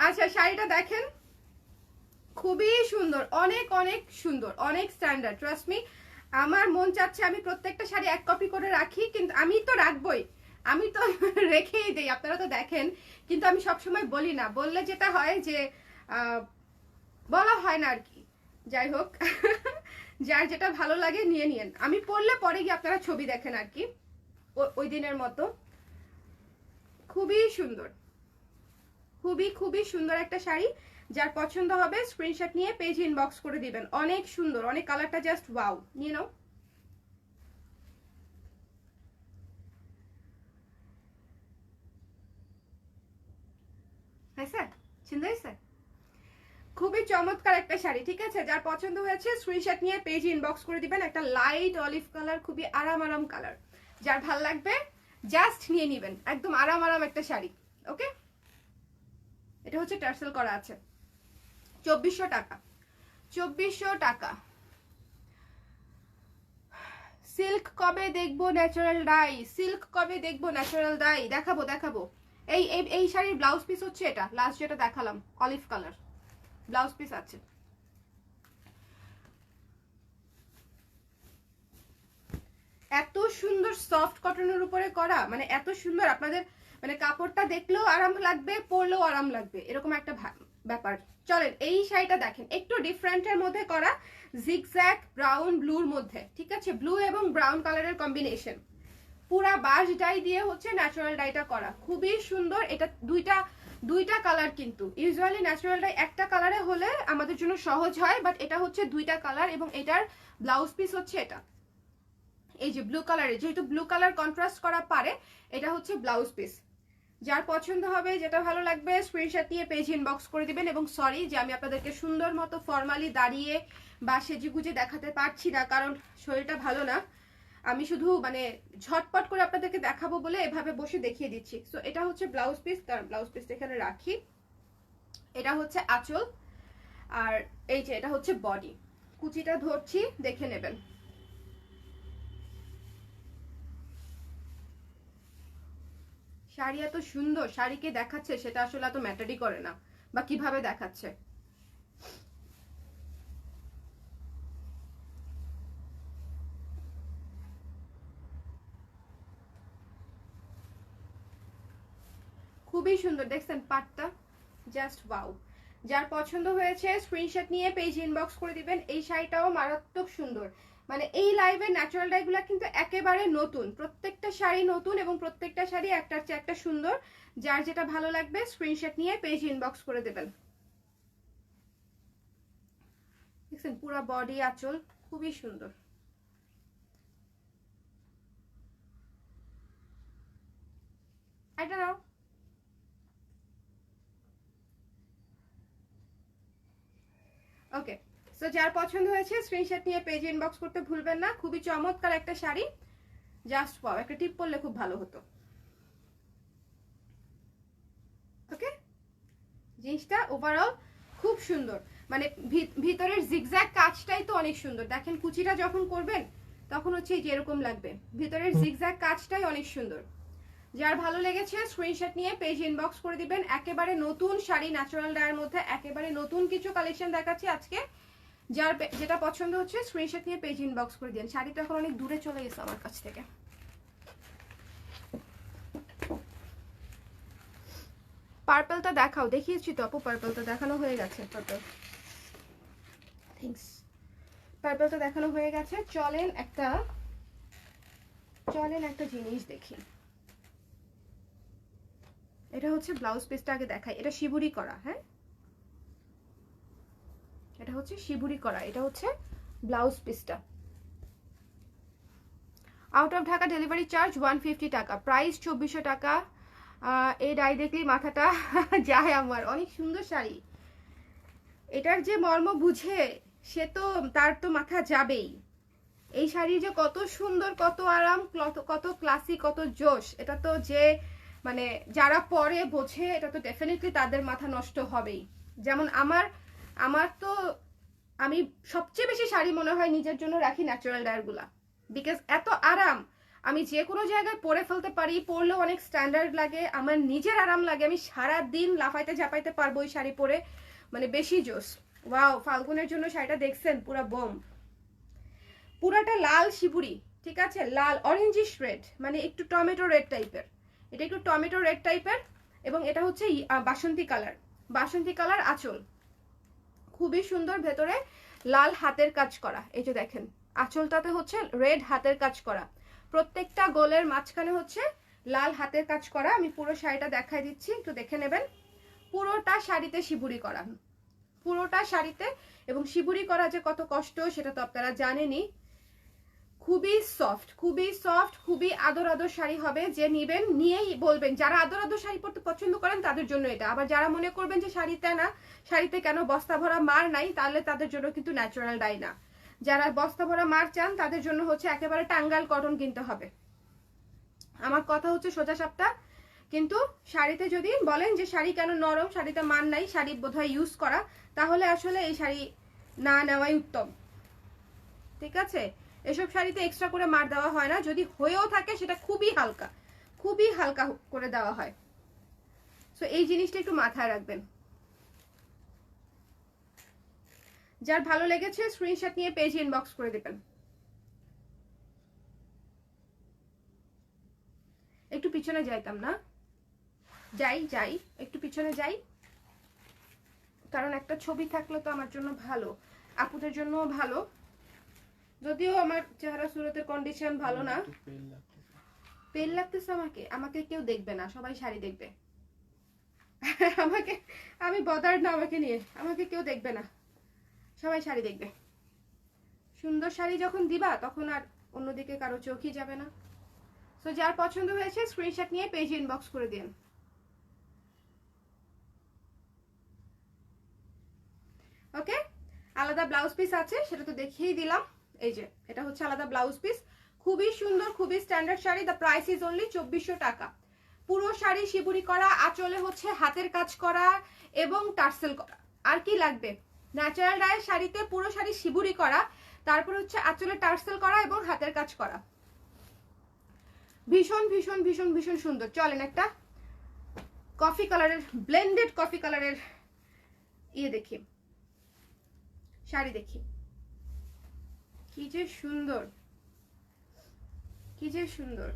S2: আচ্ছা, শাড়িটা দেখেন, খুবই সুন্দর, অনেক অনেক সুন্দর, অনেক স্ট্যান্ডার্ড। ট্রাস্ট মি, আমার মন চাচ্ছে আমি প্রত্যেকটা শাড়ি এক কপি করে রাখি, কিন্তু আমি তো রাখবই, আমি তো রেখেই দেই, আপনারা তো দেখেন। কিন্তু আমি সবসময় বলি না, বললে যেটা হয় যে বলা হয় না আর কি। যাই হোক, যার যেটা ভালো লাগে নিয়ে নিন, আমি পরলে পরে গিয়ে আপনারা ছবি দেখেন আর কি, ওই দিনের মতো। খুবই সুন্দর, খুবই খুবই সুন্দর একটা শাড়ি। যার পছন্দ হবে স্ক্রিনশট নিয়ে পেজ ইনবক্স করে দিবেন। অনেক সুন্দর, অনেক কালারটা জাস্ট ওয়াও, নিয়ে নাও। হ্যাঁ স্যার, সুন্দর স্যার, খুবই চমৎকার একটা শাড়ি। ঠিক আছে, যার পছন্দ হয়েছে স্ক্রিনশট নিয়ে পেজ ইনবক্স করে দিবেন। একটা লাইট অলিভ কালার, খুবই আরাম আরাম কালার, যার ভাল লাগবে জাস্ট নিয়ে নিবেন। একদম আরাম আরাম একটা শাড়ি। ওকে, এটা হচ্ছে টার্সেল করা আছে। 2400 টাকা, 2400 টাকা। সিল্ক কবে দেখবো ন্যাচারাল ডাই? সিল্ক কবে দেখবো ন্যাচারাল ডাই? দেখাবো দেখাবো। এই এই শাড়ির ব্লাউজ পিস হচ্ছে এটা, লাস্ট যেটা দেখালাম অলিভ কালার ব্লাউজ পিস আছে। এত সুন্দর সফট কটনের উপরে করা, মানে এত সুন্দর, আপনাদের মানে কাপড়টা দেখলেও আরাম লাগবে, পরলেও আরাম লাগবে, এরকম একটা ব্যাপার। চলেন এই শাড়িটা দেখেন, একটু ডিফারেন্টের মধ্যে করা, জিগজ্যাগ ব্রাউন ব্লুর মধ্যে। ঠিক আছে, ব্লু এবং ব্রাউন কালারের কম্বিনেশন, পুরা বাঁশ ডাই দিয়ে হচ্ছে ন্যাচারাল ডাইটা করা, খুবই সুন্দর। এটা দুইটা কালার, কিন্তু ইউজুয়ালি ন্যাচারাল ডাই একটা কালারে হলে আমাদের জন্য সহজ হয়, বাট এটা হচ্ছে দুইটা কালার। এবং এটার ব্লাউজ পিস হচ্ছে এটা, এই যে ব্লু কালারের, যেহেতু ব্লু কালার কন্ট্রাস্ট করা পারে, এটা হচ্ছে ব্লাউজ পিস। যার পছন্দ হবে, যেটা ভালো লাগবে স্ক্রিনশট নিয়ে পেজ ইনবক্স করে দিবেন। এবং সরি যে আমি আপনাদেরকে সুন্দর মতো ফর্মালি দাঁড়িয়ে বা সেজেগুজে দেখাতে পারছি না, কারণ শরীরটা ভালো না। আমি শুধু মানে ঝটপট করে আপনাদেরকে দেখাবো বলে এভাবে বসে দেখিয়ে দিচ্ছি। সো এটা হচ্ছে ব্লাউজ পিস, তার ব্লাউজ পিসটা এখানে রাখি। এটা হচ্ছে আঁচল, আর এই যে এটা হচ্ছে বডি। কুচিটা ধরছি, দেখে নেবেন। শাড়ি এত সুন্দর, শাড়িকে দেখাচ্ছে সেটা আসলে এত ম্যাটারই করে না, বা কিভাবে দেখাচ্ছে। খুবই সুন্দর, দেখছেন পাটটা, জাস্ট ওয়াও। যার পছন্দ হয়েছে স্ক্রিনশট নিয়ে পেজ ইনবক্স করে দিবেন। এই শাড়িটাও মারাত্মক সুন্দর। মানে এই লাইভের ন্যাচারাল ডাইগুলো কিন্তু একেবারে নতুন, প্রত্যেকটা শাড়ি নতুন এবং প্রত্যেকটা শাড়ি একটার চেয়ে একটা সুন্দর। যার যেটা ভালো লাগবে স্ক্রিনশট নিয়ে পেজ ইনবক্স করে দেবেন। দেখছেন পুরো বডি আঁচল, খুবই সুন্দর। এটা নাও। ওকে, সো যার পছন্দ হয়েছে স্ক্রিনশট নিয়ে পেজ ইনবক্স করতে ভুলবেন না। খুবই চমৎকার একটা শাড়ি, জাস্ট ওয়াও, একটা টিপ পরলে খুব ভালো হতো। ওকে, জিনিসটা ওভারঅল খুব সুন্দর, মানে ভিতরের জিগজ্যাগ কাজটাই তো অনেক সুন্দর। দেখেন কুচিটা যখন করবেন তখন হচ্ছে যে এরকম লাগবে, ভিতরের জিগজ্যাগ কাজটাই অনেক সুন্দর। যার ভালো লেগেছে স্ক্রিনশট নিয়ে পেজ ইনবক্স করে দিবেন। একেবারে নতুন শাড়ি ন্যাচারাল ডায়ের মধ্যে একেবারে নতুন কিছু কালেকশন দেখাচ্ছি আজকে। যার যেটা পছন্দ হচ্ছে স্ক্রিনশট নিয়ে পেজ ইনবক্স করে দিন। শাড়িটা এখন অনেক দূরে চলে গেছে আমার কাছ থেকে। পার্পলটা দেখাও, দেখিয়েছি তো আপু, পার্পলটা দেখানো হয়ে গেছে। Purple, thanks. পার্পলটা দেখানো হয়ে গেছে। চলেন একটা জিনিস দেখি। এটা হচ্ছে ব্লাউজ পিসটা আগে দেখাই। এটা শিবুরি করা, হ্যাঁ এটা হচ্ছে শিবুরি করা। এটা হচ্ছে ব্লাউজ পিসটা। Out of Dhaka delivery charge 150 টাকা, প্রাইস 2400 টাকা। এই ডাই দেখলেই মাথাটা যায় আমার। অনেক সুন্দর শাড়ি, এটার যে মর্ম বুঝে সে তো তার তো মাথা যাবেই। এই শাড়ি যে কত সুন্দর, কত আরাম, কত ক্লাসি, কত জোশ, এটা তো যে মানে যারা পরে বোঝে এটা তো ডেফিনেটলি তাদের মাথা নষ্ট হবেই। যেমন আমার তো আমি সবচেয়ে বেশি শাড়ি মনে হয় নিজের জন্য রাখি ন্যাচারাল ডায়ারগুলা, বিকজ এত আরাম, আমি যে কোনো জায়গায় পরে ফেলতে পারি, পরলেও অনেক স্ট্যান্ডার্ড লাগে, আমার নিজের আরাম লাগে, আমি সারা দিন লাফাইতে ঝাপাইতে পারবো ওই শাড়ি পরে, মানে বেশি জোশ। ওয়াও, ফাল্গুনের জন্য শাড়িটা দেখছেন, পুরা বোম, পুরাটা লাল শিবুরি, ঠিক আছে, লাল অরেঞ্জিশ রেড, মানে একটু টমেটো রেড টাইপের, এটা একটু টমেটো রেড টাইপের, এবং এটা হচ্ছে বাসন্তী কালার আঁচল, খুবই সুন্দর, ভেতরে লাল হাতের কাজ করা। এই যে দেখেন আঁচলটাতে হচ্ছে রেড হাতের কাজ করা, প্রত্যেকটা গোলের মাঝখানে হচ্ছে লাল হাতের কাজ করা। আমি পুরো শাড়িটা দেখাই দিচ্ছি, একটু দেখে নেবেন। পুরোটা শাড়িতে শিবুরি করা, পুরোটা শাড়িতে, এবং শিবুরি করা যে কত কষ্ট সেটা তো আপনারা জানেনই। খুবই সফট, খুবই সফট, খুবই আদর আদর শাড়ি হবে। যে নিবেন নিয়েই বলবেন, যারা আদর আদর শাড়ি পরতে পছন্দ করেন তাদের জন্য এটা। আবার যারা মনে করবেন যে শাড়িতে না, শাড়িতে কেন বস্তা ভরা মার নাই, তাহলে তাদের জন্য কিন্তু ন্যাচারাল ডাই না। যারা বস্তা ভরা মার চান তাদের জন্য হচ্ছে একেবারে টাঙ্গাল কটন কিনতে হবে। আমার কথা হচ্ছে সোজা সাপটা। কিন্তু শাড়িতে যদি বলেন যে শাড়ি কেন নরম, শাড়িতে মান নাই, শাড়ি বোধহয় ইউজ করা, তাহলে আসলে এই শাড়ি না নেওয়াই উত্তম, ঠিক আছে। এসব শাড়িতে এক্সট্রা করে মার দেওয়া হয় না, যদি হয়েও থাকে সেটা খুবই হালকা করে দেওয়া হয়। সো এই জিনিসটা একটু মাথায় রাখবেন। যার ভালো লেগেছে স্ক্রিনশট নিয়ে পেজ ইনবক্স করে দিবেন। একটু পিছনে যাইতাম না, যাই একটু পিছনে যাই, কারণ একটা ছবি থাকলে তো আমার জন্য ভালো, আপুদের জন্য ভালো। যদিও আমার চেহারা সুরতের কন্ডিশন ভালো না, পেল লাগতেছে আমাকে কেউ দেখবে না, সবাই শাড়ি দেখবে। আমি বদার না, আমাকে কেউ দেখবে না, সবাই শাড়ি দেখবে। সুন্দর শাড়ি যখন দিবা তখন আর অন্যদিকে কারো চোখই যাবে না। তো যার পছন্দ হয়েছে স্ক্রিনশট নিয়ে পেজ ইনবক্স করে দিন। ওকে, আলাদা ব্লাউজ পিস আছে, সেটা তো দেখিয়েই দিলাম। এই যে এটা হচ্ছে আলাদা ব্লাউজ পিস, খুবই সুন্দর, খুবই standard sari. The price is only 2400 টাকা। পুরো শাড়ি শিবুরি করা, আঁচলে হচ্ছে হাতের কাজ করা এবং টার্সেল করা। আর কি লাগবে? ন্যাচারাল ডায়ের শাড়িতে পুরো শাড়ি শিবুরি করা, তারপর হচ্ছে আঁচলে টার্সেল করা এবং হাতের কাজ করা। ভীষণ ভীষণ ভীষণ ভীষণ সুন্দর। চলেন একটা কফি কালারের, ব্লেন্ডেড কফি কালারের দেখি, শাড়ি দেখি। কি যে সুন্দর, কি যে সুন্দর।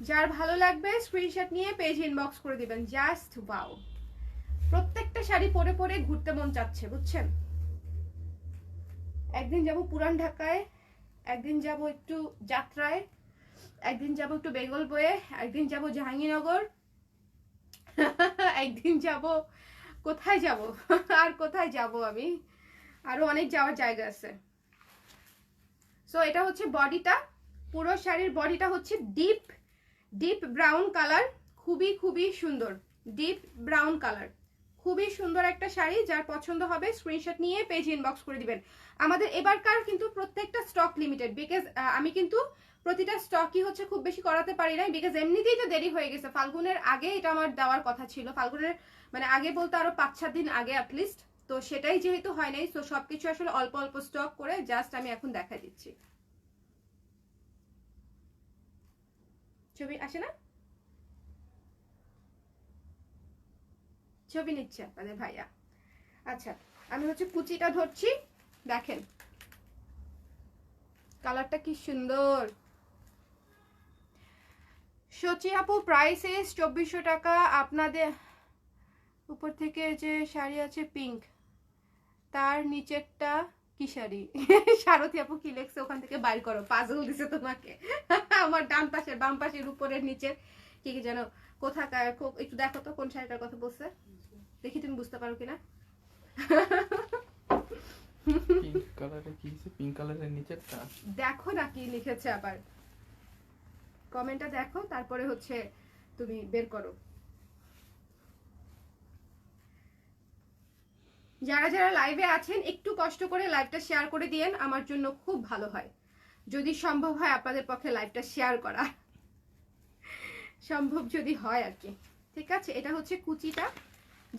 S2: যার ভালো লাগবে স্ক্রিনশট নিয়ে পেজ ইনবক্স করে দিবেন। জাস্ট ওয়াও, প্রত্যেকটা শাড়ি পরে পরে ঘুরতে মন চাচ্ছে, বুঝছেন। একদিন যাব পুরান ঢাকায়, একদিন যাব একটু যাত্রায়, একদিন যাব একটু বেঙ্গল বয়ে, একদিন যাব জাহাঙ্গীরনগর, একদিন যাব কোথায় যাব আর কোথায় যাব, আমি আরো অনেক যাওয়ার জায়গা আছে। সো এটা হচ্ছে বডিটা, পুরো শাড়ির বডিটা হচ্ছে ডিপ ব্রাউন কালার, খুবই খুবই সুন্দর, ডিপ ব্রাউন কালার, খুবই সুন্দর একটা শাড়ি, যার পছন্দ হবে স্ক্রিনশট নিয়ে পেজ ইনবক্স করে দিবেন। আমাদের এবারকার কিন্তু প্রত্যেকটা স্টক লিমিটেড, বিকজ আমি কিন্তু প্রতিটা স্টকই হচ্ছে খুব বেশি করাতে পারি নাই, বিকজ এমনিতেই তো দেরি হয়ে গেছে। ফাল্গুনের আগে এটা আমার দেওয়ার কথা ছিল, ফাল্গুনের মানে আগে বলতে আরো 5-7 দিন আগে অ্যাটলিস্ট। তো সেটাই যেহেতু হয় নাই, তো সবকিছু আসলে অল্প অল্প স্টক করে জাস্ট আমি এখন দেখা দিচ্ছি। ছবি আসে না, ছবি নিচ্ছে আপনাদের ভাইয়া। আচ্ছা, আমি হচ্ছে কুচিটা ধরছি, দেখেন কালারটা কি সুন্দর। সচি আপু প্রাইস ইস 2400 টাকা। আপনাদের উপর থেকে যে শাড়ি আছে পিঙ্ক, তার নিচেরটা কি শাড়ি? সারথী আপু কি লেখছে ওখান থেকে বাইর করো, পাজল দিছে তোমাকে। আমার ডান পাশের বাম পাশের উপরের নিচের কি কি যেন কোথাকার, একটু দেখো তো কোন শাড়িটার কথা বলছে, দেখি তুমি বুঝতে পারো কিনা।
S1: পিঙ্ক কালারে কি আছে? পিঙ্ক কালারের নিচেরটা
S2: দেখো না কি লিখেছে, আবার কমেন্টটা দেখো, তারপরে হচ্ছে তুমি বের করো। যারা যারা লাইভে আছেন একটু কষ্ট করে লাইভটা শেয়ার করে দিয়েন, আমার জন্য খুব ভালো হয় যদি সম্ভব হয় আপনাদের পক্ষে লাইভটা শেয়ার করা, সম্ভব যদি হয় আর কি। ঠিক আছে, এটা হচ্ছে কুচিটা,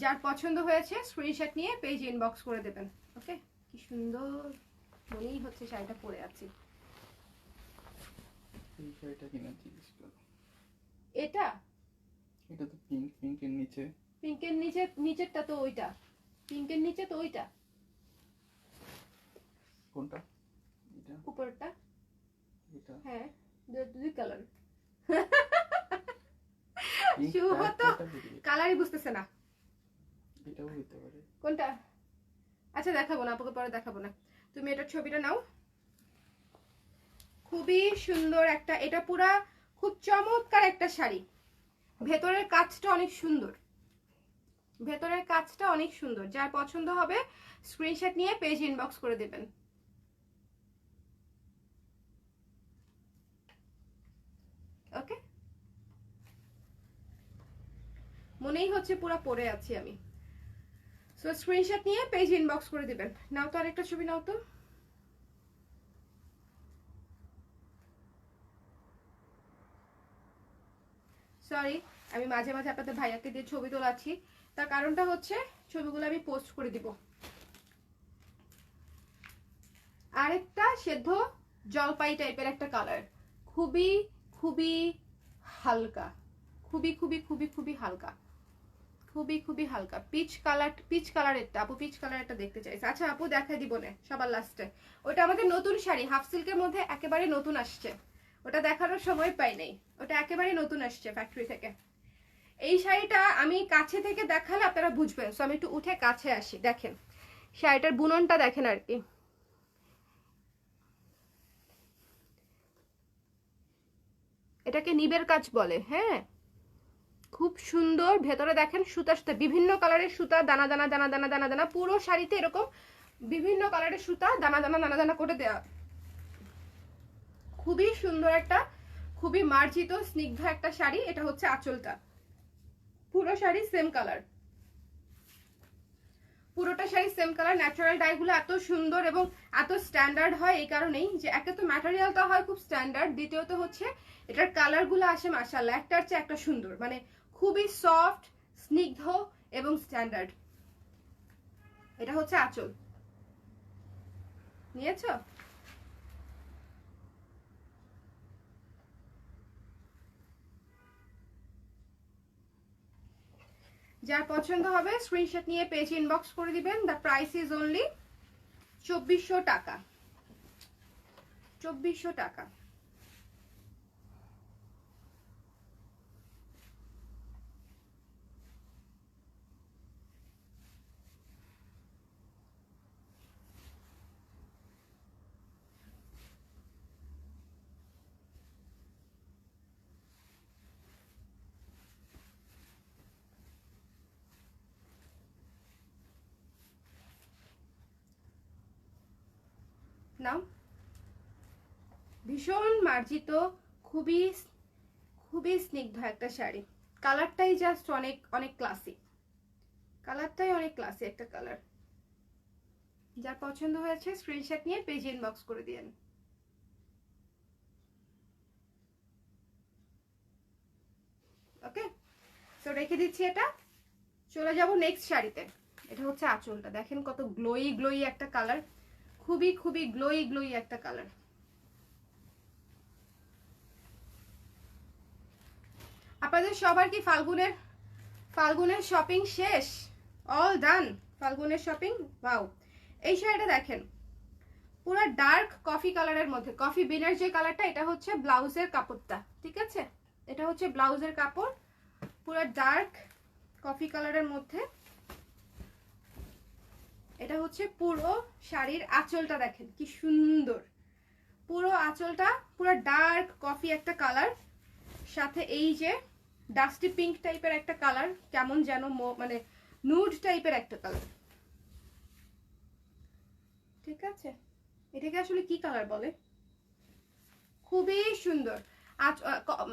S2: যার পছন্দ হয়েছে স্ক্রিনশট নিয়ে পেজ ইনবক্স করে দেবেন। ওকে, কি সুন্দর মনেই হচ্ছে শাড়িটা পরে আছি।
S1: এই শাড়িটা কিনা জিজ্ঞেস করো।
S2: এটা
S1: এটা তো পিঙ্ক, পিঙ্কের নিচে।
S2: পিঙ্কের নিচে, নিচেরটা তো ওইটা, পিঙ্কের নিচে তো ওইটা।
S1: কোনটা? এটা
S2: উপরটা?
S1: এটা
S2: হ্যাঁ, দুই কালার।
S1: পিঙ্ক
S2: শুভ তো
S1: টাইপটা বেরিয়ে।
S2: কালারই বুঝতেছে না
S1: এটাও হইতে পারে।
S2: কোনটা। আচ্ছা দেখাবো না আপনাকে, পরে দেখাবো না, তুমি এটার ছবিটা নাও। খুবই সুন্দর একটা, এটা পুরা খুব চমৎকার একটা শাড়ি। ভেতরের কাজটা অনেক সুন্দর, ভেতরের কাজটা অনেক সুন্দর। যার পছন্দ হবে স্ক্রিনশট নিয়ে পেজ ইনবক্স করে দেবেন। ওকে, মনেই হচ্ছে পুরো পরে আছি আমি। সো স্ক্রিনশট নিয়ে পেজ ইনবক্স করে দিবেন। নাও তো আরেকটা ছবি নাও তো। সরি, আমি মাঝে মাঝে আপনাদের ভাইয়াকে দিয়ে ছবি তোলাচ্ছি, তার কারণটা হচ্ছে ছবিগুলো আমি পোস্ট করে দিব। আরেকটা সেদ্ধ জলপাই টাইপের একটা কালার, খুবই খুবই হালকা, খুবই খুবই খুবই খুবই হালকা, খুবই খুবই হালকা পিচ কালার। পিচ কালারেরটা আপু, পিচ কালারেরটা দেখতে চাইছে। আচ্ছা আপু দেখাই দিব না সবার লাস্টে। ওটা আমাদের নতুন শাড়ি, হাফ সিল্কের মধ্যে একেবারে নতুন আসছে, ওটা দেখানোর সময় পাই নাই, ওটা একেবারে নতুন আসছে ফ্যাক্টরি থেকে। এই শাড়িটা আমি কাছে থেকে দেখালে আপনারা বুঝবেন, সো আমি একটু উঠে কাছে আসি। দেখেন শাড়িটার বুননটা দেখেন আর কি, এটাকে নিবের কাজ বলে। হ্যাঁ, খুব সুন্দর। ভেতরে দেখেন সুতা সুতা, বিভিন্ন কালারের সুতা, দানা দানা দানা দানা দানা দানা, পুরো শাড়িতে এরকম বিভিন্ন কালারের সুতা দানা দানা দানা দানা করে দেওয়া। খুবই সুন্দর একটা, খুবই মার্জিত স্নিগ্ধ একটা শাড়ি। এটা হচ্ছে আঁচলটা, পুরো শাড়ি সেম কালার, পুরোটা শাড়ি সেম কালার। ন্যাচারাল ডাইগুলো এত সুন্দর এবং এত স্ট্যান্ডার্ড হয় এই কারণেই যে একে তো ম্যাটেরিয়ালটা হয় খুব স্ট্যান্ডার্ড, দ্বিতীয়ত হচ্ছে এটার কালারগুলো আসে মাশাআল্লাহ একটার চেয়ে একটা সুন্দর, মানে খুবই সফট, স্নিগ্ধ এবং স্ট্যান্ডার্ড। এটা হচ্ছে আঁচল, নিয়েছো? যার পছন্দ হবে স্ক্রিনশট নিয়ে পেজ ইনবক্স করে দিবেন। দ্য প্রাইস ইজ অনলি 2400 টাকা, 2400 টাকা। নাও, ভীষণ মার্জিত, খুবই খুবই স্নিগ্ধ একটা শাড়ি। কালারটাই জাস্ট অনেক অনেক ক্লাসিক, কালারটাই অনেক ক্লাসি একটা কালার। যার পছন্দ হয়েছে স্ক্রিনশট নিয়ে পেজ ইনবক্স করে দিয়েন। ওকে, তো রেখে দিচ্ছি এটা। চলে যাব নেক্সট শাড়িতে। এটা হচ্ছে আঁচলটা, দেখেন কত গ্লোই গ্লোই একটা কালার, খুবই খুবই গ্লোই গ্লোই একটা কালার। আপনাদের সবার কি ফাল্গুনের শপিং শেষ? অল ডান ফাল্গুনের শপিং। ওয়াও, এই শাড়িটা দেখেন পুরো ডার্ক কফি কালারের মধ্যে, কফি বিনের যে কালারটা, এটা হচ্ছে ব্লাউজের কাপড়টা, ঠিক আছে? এটা হচ্ছে ব্লাউজের কাপড়, পুরো ডার্ক কফি কালারের মধ্যে। এটা হচ্ছে পুরো শাড়ির আঁচলটা, দেখেন কি সুন্দর, পুরো আঁচলটা পুরো ডার্ক কফি একটা কালার, সাথে এই যে ডাস্টি পিঙ্ক টাইপের একটা কালার, কেমন যেন মানে নুড টাইপের একটা কালার, ঠিক আছে? এটাকে আসলে কি কালার বলে, খুবই সুন্দর।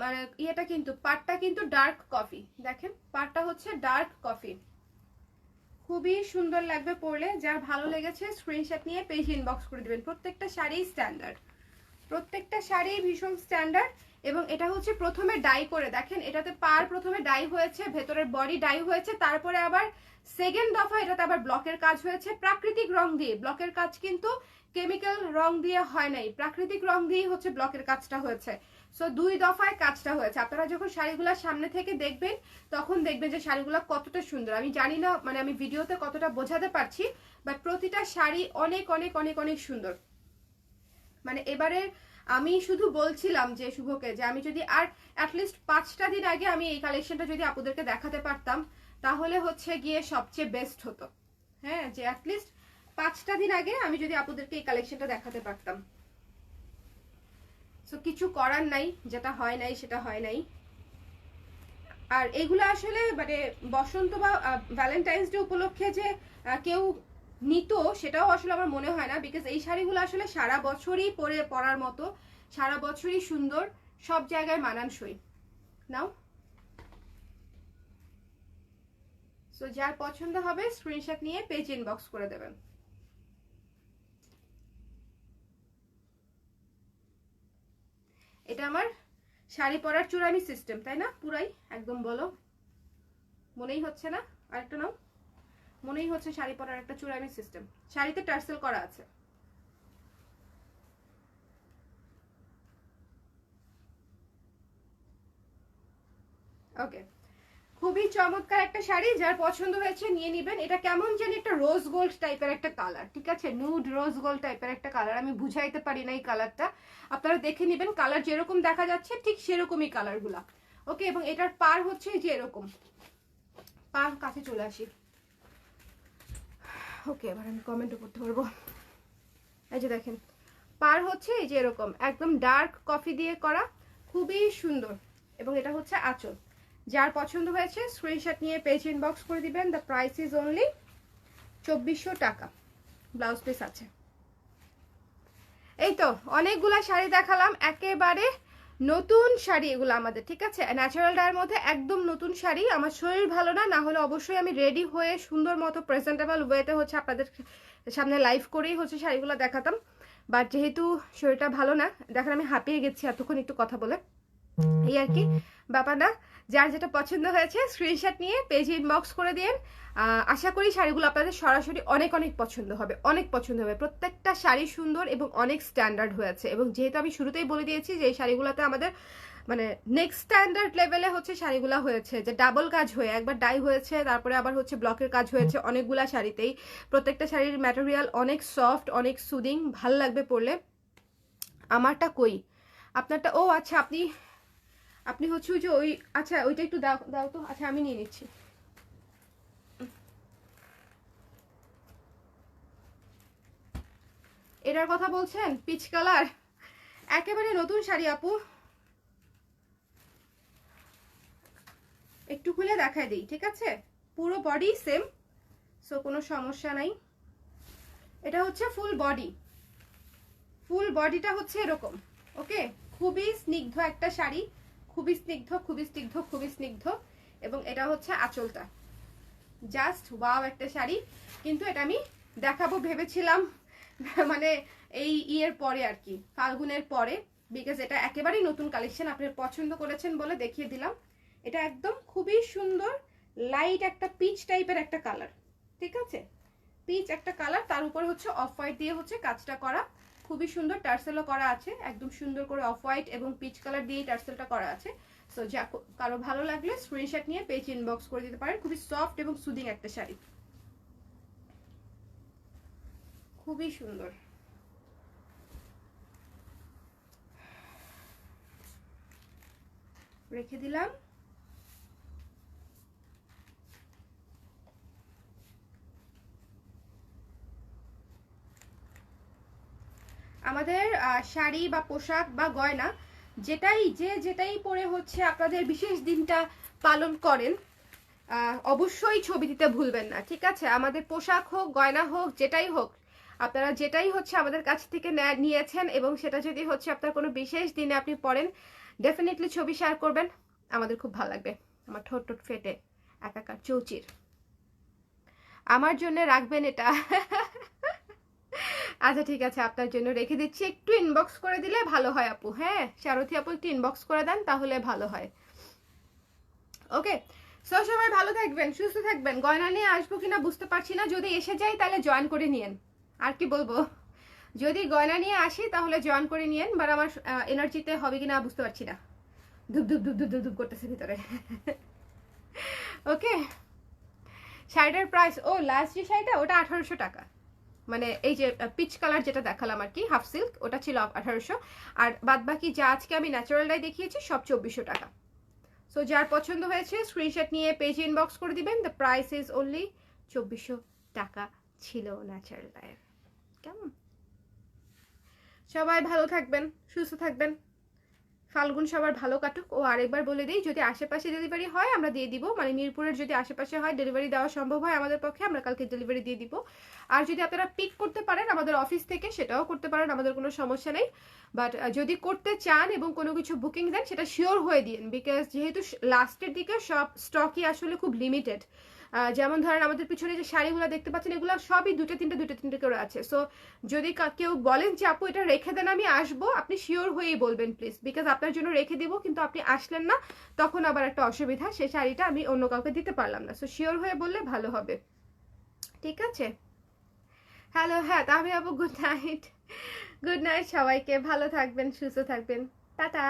S2: মানে ইয়েটা কিন্তু পাটটা কিন্তু ডার্ক কফি, দেখেন পাটটা হচ্ছে ডার্ক কফি, খুবই সুন্দর লাগবে পরলে। যার ভালো লেগেছে স্ক্রিনশট নিয়ে পেজ ইনবক্স করে দিবেন। প্রত্যেকটা শাড়ি স্ট্যান্ডার্ড, প্রত্যেকটা শাড়ি ভীষণ স্ট্যান্ডার্ড। এবং এটা হচ্ছে প্রথমে ডাই করে, দেখেন এটাতে পার প্রথমে ডাই হয়েছে, ভেতরের বডি ডাই হয়েছে, তারপরে আবার সেকেন্ড দফা এটাতে আবার ব্লকের কাজ হয়েছে প্রাকৃতিক রং দিয়ে। ব্লকের কাজ কিন্তু কেমিক্যাল রং দিয়ে হয় নাই, প্রাকৃতিক রং দিয়েই হচ্ছে ব্লকের কাজটা হয়েছে। সো 2 দফায় কাজটা হয়েছে। আপনারা যখন শাড়িগুলো সামনে থেকে দেখবেন তখন দেখবেন যে শাড়িগুলো কতটা সুন্দর। আমি জানি না মানে আমি ভিডিওতে কতটা বোঝাতে পারছি, বাট প্রতিটা শাড়ি অনেক অনেক অনেক অনেক সুন্দর। মানে এবারে আমি শুধু বলছিলাম যে শুভকে, যে আমি যদি আর অ্যাটলিস্ট 5টা দিন আগে আমি এই কালেকশনটা যদি আপুদেরকে দেখাতে পারতাম তাহলে হচ্ছে গিয়ে সবচেয়ে বেস্ট হতো। হ্যাঁ, যে অ্যাটলিস্ট 5টা দিন আগে আমি যদি আপুদেরকে এই কালেকশনটা দেখাতে পারতাম। সো কিছু করার নাই, যেটা হয় নাই সেটা হয় নাই। আর এগুলো আসলে মানে বসন্ত বা ভ্যালেন্টাইন্স ডে উপলক্ষে যে কেউ নিত সেটাও আসলে আমার মনে হয় না, বিকজ এই শাড়িগুলো আসলে সারা বছরই পরার মতো, সারা বছরই সুন্দর, সব জায়গায় মানানসই। নাও, সো যার পছন্দ হবে স্ক্রিনশট নিয়ে পেজ ইনবক্স করে দেবেন। এটা আমার শাড়ি পরার চূড়ামি সিস্টেম, তাই না? পুরাই একদম বলো, মনেই হচ্ছে না? আরেকটা নাও, মনেই হচ্ছে শাড়ি পরার একটা চূড়ামি সিস্টেম। শাড়িতে টার্সেল করা আছে। ওকে, খুবই চমৎকার একটা শাড়ি, যার পছন্দ হয়েছে নিয়ে নিবেন। এটা কেমন জানি একটা রোজ গোল্ড টাইপের একটা কালার, ঠিক আছে? নুড রোজ গোল্ড টাইপের একটা কালার, আমি বুঝাইতে পারি না এই কালারটা, আপনারা দেখে নিবেন। কালার যেরকম দেখা যাচ্ছে ঠিক সেরকমই কালারগুলা। ওকে, এবং এটার পার হচ্ছে যে এরকম, পার কাছে চলে আসি। ওকে, এবার আমি কমেন্টও করতে পারবো। এই যে দেখেন পার হচ্ছে এই যে এরকম একদম ডার্ক কফি দিয়ে করা, খুবই সুন্দর। এবং এটা হচ্ছে আঁচল। যার পছন্দ হয়েছে স্ক্রিনশট নিয়ে পেজ ইনবক্স করে দিবেন। দ্য প্রাইস ইজ অনলি 2400 টাকা, ব্লাউজ পিস আছে। এই তো অনেকগুলা শাড়ি দেখালাম, একেবারে নতুন শাড়ি এগুলো আমাদের, ঠিক আছে? ন্যাচারাল ডায়ের মধ্যে একদম নতুন শাড়ি। আমার শরীর ভালো না, না হলে অবশ্যই আমি রেডি হয়ে সুন্দর মতো প্রেজেন্টেবল ওয়েতে হচ্ছে আপনাদের সামনে লাইভ করেই হচ্ছে শাড়িগুলো দেখাতাম, বাট যেহেতু শরীরটা ভালো না, দেখেন আমি হাঁপিয়ে গেছি এতক্ষণ একটু কথা বলে, এই আর কি ব্যাপার না। যার যেটা পছন্দ হয়েছে স্ক্রিনশট নিয়ে পেজে ইনবক্স করে দিন। আশা করি শাড়িগুলো আপনাদের সরাসরি অনেক অনেক পছন্দ হবে, অনেক পছন্দ হবে। প্রত্যেকটা শাড়ি সুন্দর এবং অনেক স্ট্যান্ডার্ড হয়েছে। এবং যেহেতু আমি শুরুতেই বলে দিয়েছি যে এই শাড়িগুলোতে আমাদের মানে নেক্সট স্ট্যান্ডার্ড লেভেলে হচ্ছে শাড়িগুলো হয়েছে, যে ডাবল কাজ হয়ে একবার ডাই হয়েছে, তারপরে আবার হচ্ছে ব্লকের কাজ হয়েছে অনেকগুলা শাড়িতেই। প্রত্যেকটা শাড়ির ম্যাটেরিয়াল অনেক সফট, অনেক সুদিং, ভাল লাগবে পরলে। আমারটা কই, আপনারটা? ও আচ্ছা, আপনি হচ্ছে ওই যে ওই, আচ্ছা ওইটা একটু দাও দাও তো। আচ্ছা আমি নিয়ে নিচ্ছি। এটার কথা বলছেন? পিচ কালার, একেবারে নতুন শাড়ি আপু, একটু খুলে দেখায় দিই, ঠিক আছে? পুরো বডি সেম, সো কোনো সমস্যা নাই। এটা হচ্ছে ফুল বডি, ফুল বডিটা হচ্ছে এরকম। ওকে, খুবই স্নিগ্ধ একটা শাড়ি, খুবই স্নিগ্ধ, খুবই স্নিগ্ধ, খুবই স্নিগ্ধ। এবং এটা হচ্ছে আঁচলটা, জাস্ট ওয়াও একটা শাড়ি। কিন্তু এটা আমি দেখাবো ভেবেছিলাম মানে এই ইয়ের পরে আর কি, ফাল্গুনের পরে, বিকজ এটা একেবারেই নতুন কালেকশন, আপনার পছন্দ করেছেন বলে দেখিয়ে দিলাম। এটা একদম খুবই সুন্দর লাইট একটা পিচ টাইপের একটা কালার, ঠিক আছে, পিচ একটা কালার, তার উপর হচ্ছে অফ হোয়াইট দিয়ে হচ্ছে কাজটা করা, খুবই সুন্দর টার্সেলও করা আছে, একদম সুন্দর করে অফ হোয়াইট এবং পিচ কালার দিয়ে টার্সেলটা করা আছে। সো যা কারো ভালো লাগলে স্ক্রিনশট নিয়ে পেজ ইনবক্স করে দিতে পারেন। খুবই সফট এবং সুদিং একটা শাড়ি, খুবই সুন্দর। রেখে দিলাম। আমাদের শাড়ি বা পোশাক বা গয়না যেটাই পরে হচ্ছে আপনাদের বিশেষ দিনটা পালন করেন, অবশ্যই ছবি দিতে ভুলবেন না, ঠিক আছে। আমাদের পোশাক হোক, গয়না হোক, যেটাই হোক, আপনারা যেটাই হচ্ছে আমাদের কাছ থেকে নিয়েছেন এবং সেটা যদি হচ্ছে আপনার কোনো বিশেষ দিনে আপনি পরেন, ডেফিনেটলি ছবি শেয়ার করবেন, আমাদের খুব ভালো লাগবে। আমার ঠোঁট ফেটে একাকার চৌচির, আমার জন্য রাখবেন এটা। আচ্ছা ঠিক আছে, আপনার জন্য রেখে দিচ্ছি, একটু ইনবক্স করে দিলে ভালো হয় আপু। হ্যাঁ সারথী আপু, একটু ইনবক্স করে দেন তাহলে ভালো হয়। ওকে, সো সবাই ভালো থাকবেন, সুস্থ থাকবেন। গয়না নিয়ে আসবো কিনা বুঝতে পারছি না, যদি এসে যাই তাহলে জয়েন করে নিয়েন, আর কি বলবো, যদি গয়না নিয়ে আসি তাহলে জয়েন করে নিয়েন, বাট আমার এনার্জিতে হবে কিনা বুঝতে পারছি না, ধুপ ধুপ ধুপ ধুপ ধুপ ধুপ করতেছে ভিতরে। ওকে, শাড়িটার প্রাইস, ও লাস্ট যে শাড়িটা ওটা 1800 টাকা, মানে এই যে পিচ কালার যেটা দেখালাম আর কি, হাফ সিল্ক, ওটা ছিল 1800, আর বাদ বাকি যা আজকে আমি ন্যাচারালটাই দেখিয়েছি সব 2400 টাকা। সো যার পছন্দ হয়েছে স্ক্রিনশট নিয়ে পেজ ইনবক্স করে দিবেন। দ্য প্রাইস ইজ অনলি 2400 টাকা ছিল ন্যাচারাল ডায়ের। কেমন, সবাই ভালো থাকবেন, সুস্থ থাকবেন, ফাল্গুন সবার ভালো কাটুক। ও আরেকবার বলে দিই, যদি আশেপাশে ডেলিভারি হয় আমরা দিয়ে দিব, মানে মিরপুরের যদি আশেপাশে হয় ডেলিভারি দেওয়া সম্ভব হয় আমাদের পক্ষে, আমরা কালকে ডেলিভারি দিয়ে দিব। আর যদি আপনারা পিক করতে পারেন আমাদের অফিস থেকে সেটাও করতে পারেন, আমাদের কোনো সমস্যা নেই। বাট যদি করতে চান এবং কোনো কিছু বুকিং দেন সেটা শিওর হয়ে দিন, বিকজ যেহেতু লাস্টের দিকে সব স্টকই আসলে খুব লিমিটেড। যেমন ধরেন আমাদের পিছনে যে শাড়িগুলো দেখতে পাচ্ছেন এগুলো সবই দুটো তিনটে করে আছে। সো যদি কেউ বলেন যে আপু এটা রেখে দেন আমি আসবো, আপনি শিওর হয়েই বলবেন প্লিজ, বিকজ আপনার জন্য রেখে দিব কিন্তু আপনি আসলেন না, তখন আবার একটা অসুবিধা, সেই শাড়িটা আমি অন্য কাউকে দিতে পারলাম না। সো শিওর হয়ে বললে ভালো হবে, ঠিক আছে। হ্যালো, হ্যাঁ তাহলে আপু গুড নাইট, গুড নাইট সবাইকে, ভালো থাকবেন, সুস্থ থাকবেন, টাটা।